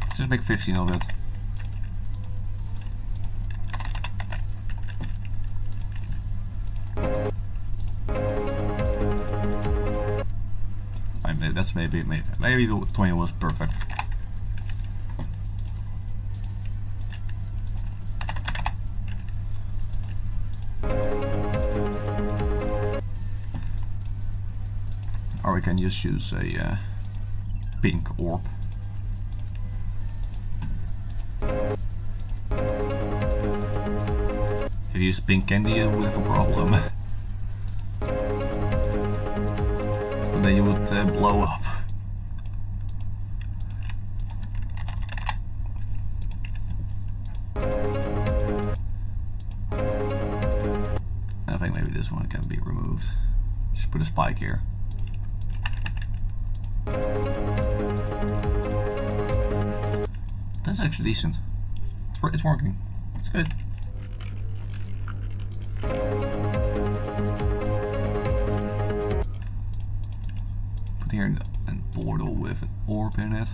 Speaker 1: Let's just make 15 of it. That's maybe the 20 was perfect. Or we can just use a pink orb. If you use pink candy, you would have a problem. But then you would blow up. I think maybe this one can be removed. Just put a spike here. That's actually decent. It's working. It's good. Put here a portal with an orb in it.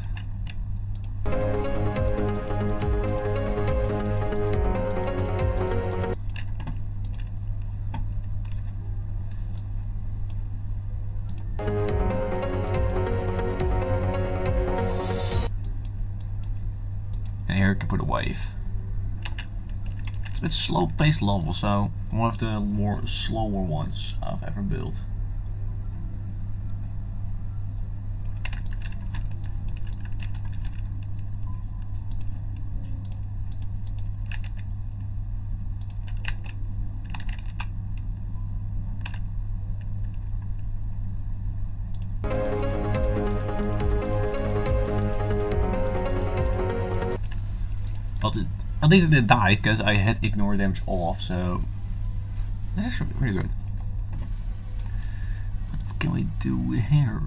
Speaker 1: Here I can put a wave. It's a bit slow paced level, so one of the more slower ones I've ever built. At least it didn't die because I had ignore damage off, so that's actually really good. What can we do here?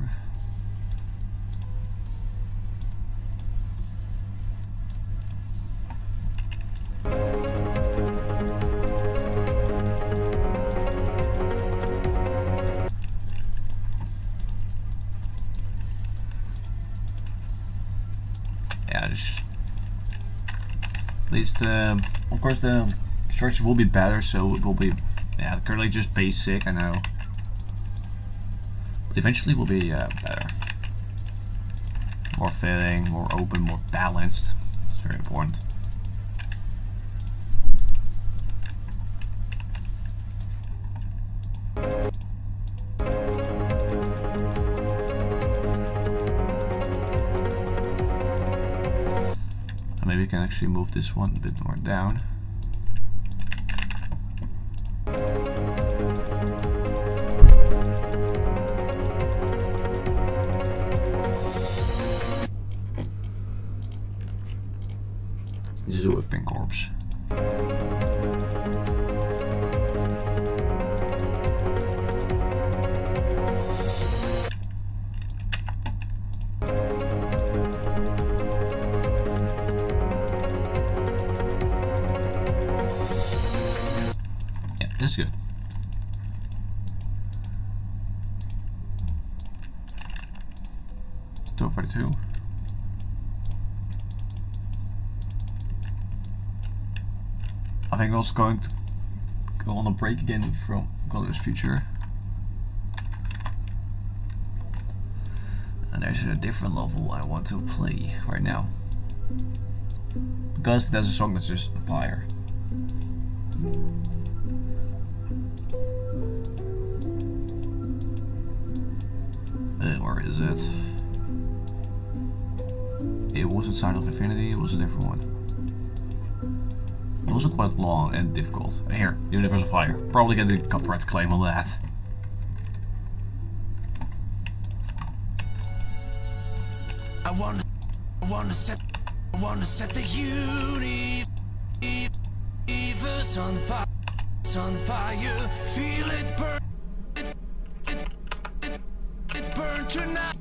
Speaker 1: Yeah, just at least, of course, the structure will be better, so it will be, yeah, currently just basic, I know. But eventually will be better. More fitting, more open, more balanced. It's very important. Maybe I can actually move this one a bit more down. Zoo of Pink Orbs. This is good. $242. I think I'm also going to go on a break again from Colorless Future. And there's a different level I want to play right now. Because there's a song that's just fire. Where is it? It wasn't Side of Infinity, it was a different one. It was quite long and difficult. Here, Universal Fire. Probably get a copyright claim on that.
Speaker 2: I want to set the universe on fire, feel it burn. Burn tonight,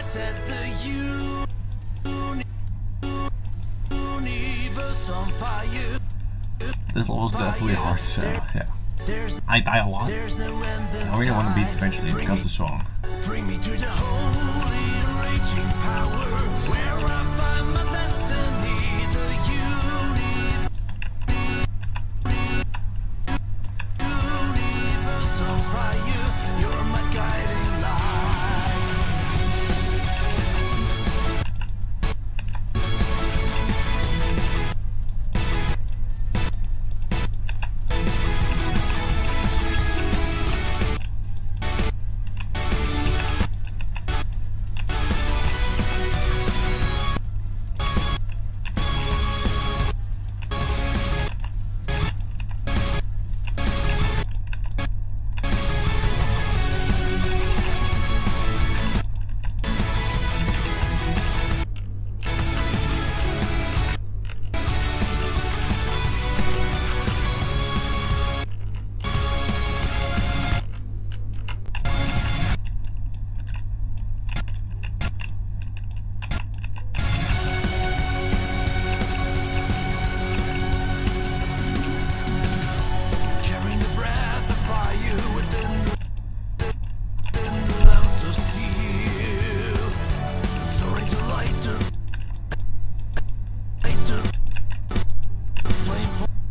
Speaker 2: set the universe on fire.
Speaker 1: This level is definitely hard, so yeah. I die a lot. I really want to beat eventually because of the song.
Speaker 2: Bring me to the holy raging power where I find my destiny, the universe on fire, you're my guiding light.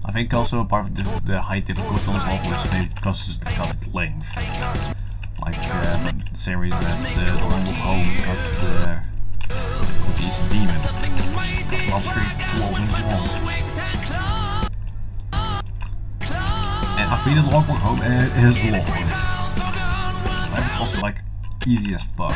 Speaker 1: I think also part of the high difficulty on this level is maybe because it's got its length. Like for the same reason as the Land of Home got the difficulties demon. The last 3 minutes long. And I've beaten the Land of Home and it is long. That is also like easy as fuck.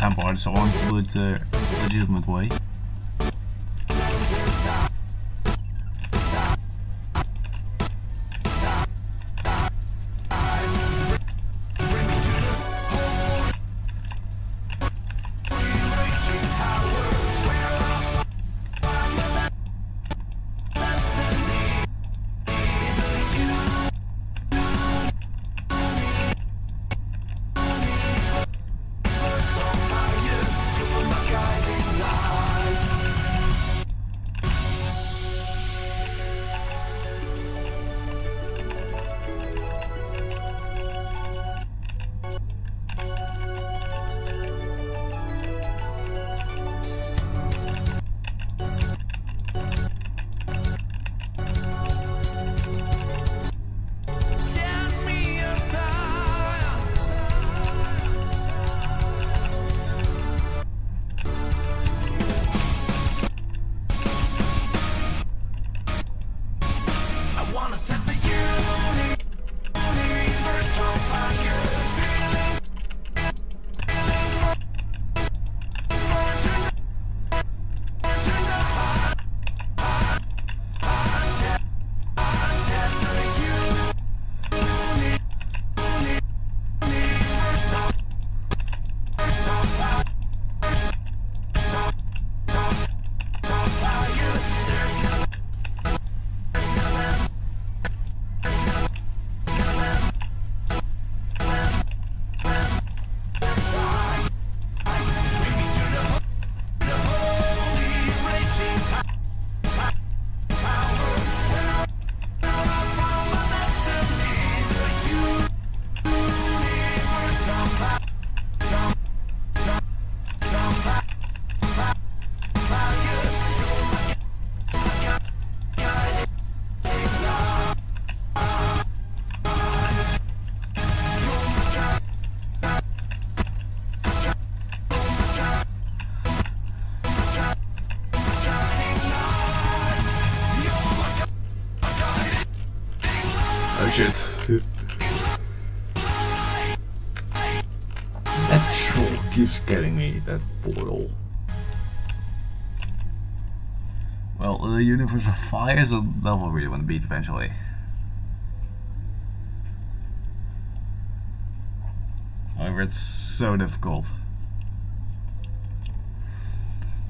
Speaker 1: tempo artist, so I want to do it the legitimate way.
Speaker 3: Oh shit. That troll keeps getting me, that portal.
Speaker 1: Well, the universe of fire is a level I really want to beat eventually. However, it's so difficult.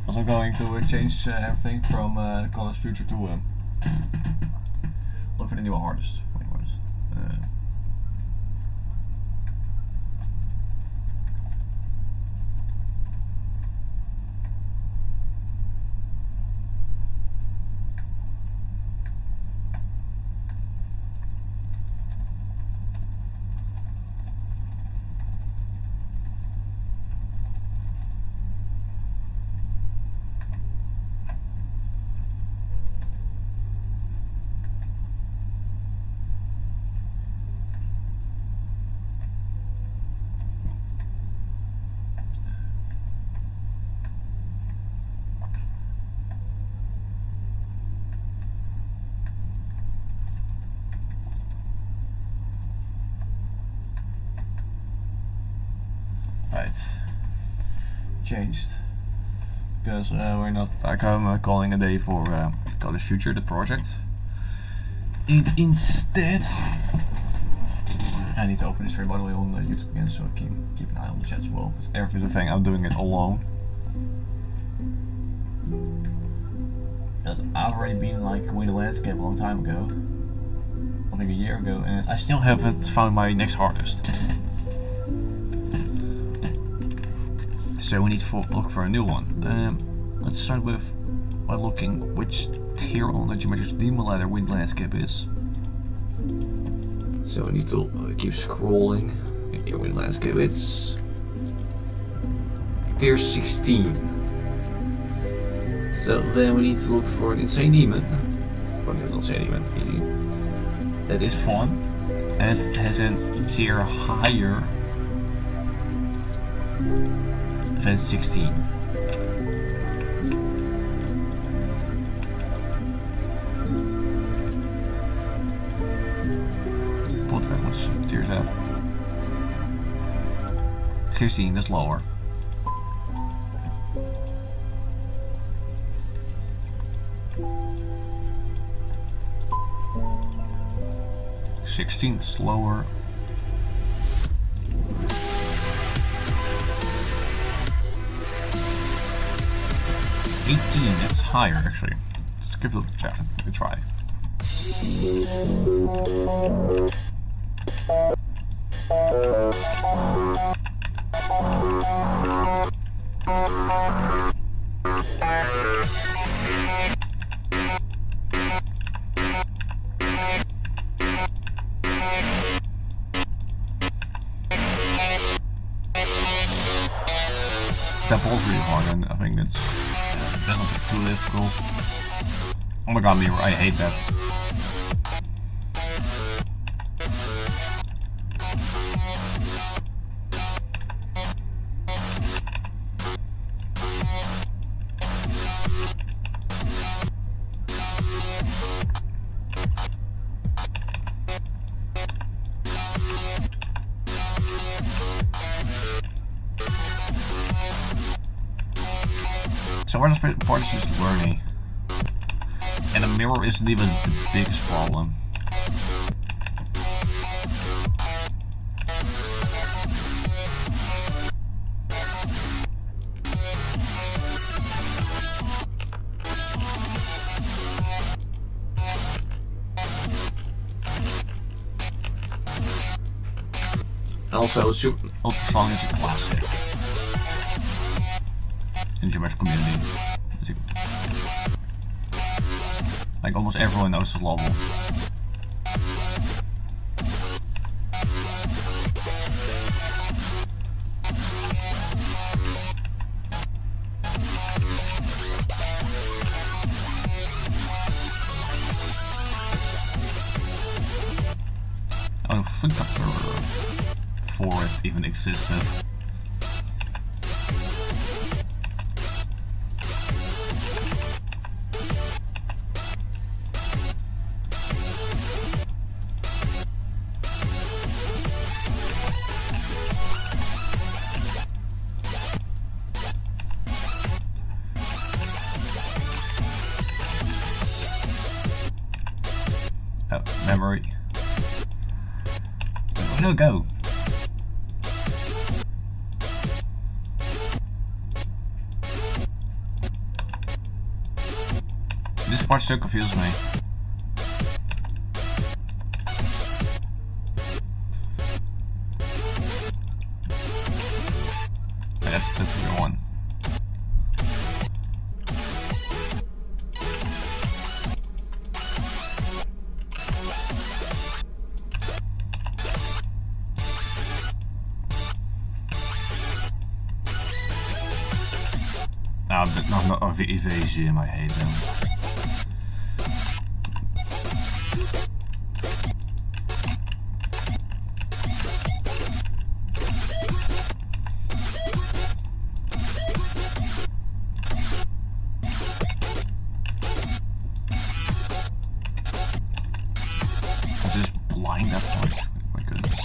Speaker 1: Also going to change everything from Colorless Future to look for the new artist. Right, changed because we're not. I'm calling a day for Colorless Future, the project. And instead, I need to open the stream by the way on YouTube again, so I can keep an eye on the chat as well. Because everything I'm doing it alone. Because I've already been like Queen of Landscape a long time ago, I think a year ago, and I still haven't found my next artist. So we need to look for a new one. Let's start with by looking which tier on the Geometric Demon Ladder Wind Landscape is. So we need to keep scrolling. Here, Wind Landscape, it's tier 16. So then we need to look for an Insane Demon. Or not Insane Demon, that is fun. And it has a tier higher than 16. What that much tiers up? 16, that's lower. 16th slower. 18, it's higher actually. Let's give it a try. That falls really hard, and I think it's definitely too difficult. Oh my god, Leroy, I hate that. So where's the part is just learning. And the mirror isn't even the biggest problem. Also, Ultrasong is a classic in the geometric community. Like almost everyone knows this level. I don't think before it even existed. Memory. Where do I go? This part still confuses me. That's the real one. Not of evasion, I hate them. I just blind that point. My goodness.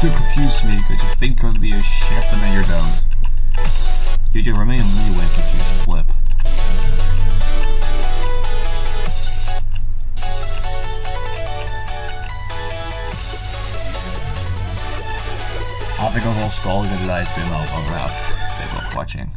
Speaker 1: still confuse me because you think you'll be a ship and then you don't. You remain leeway to choose flip. Had ik nog wel skull, dit lijst weer wel van rap. Thank you for watching.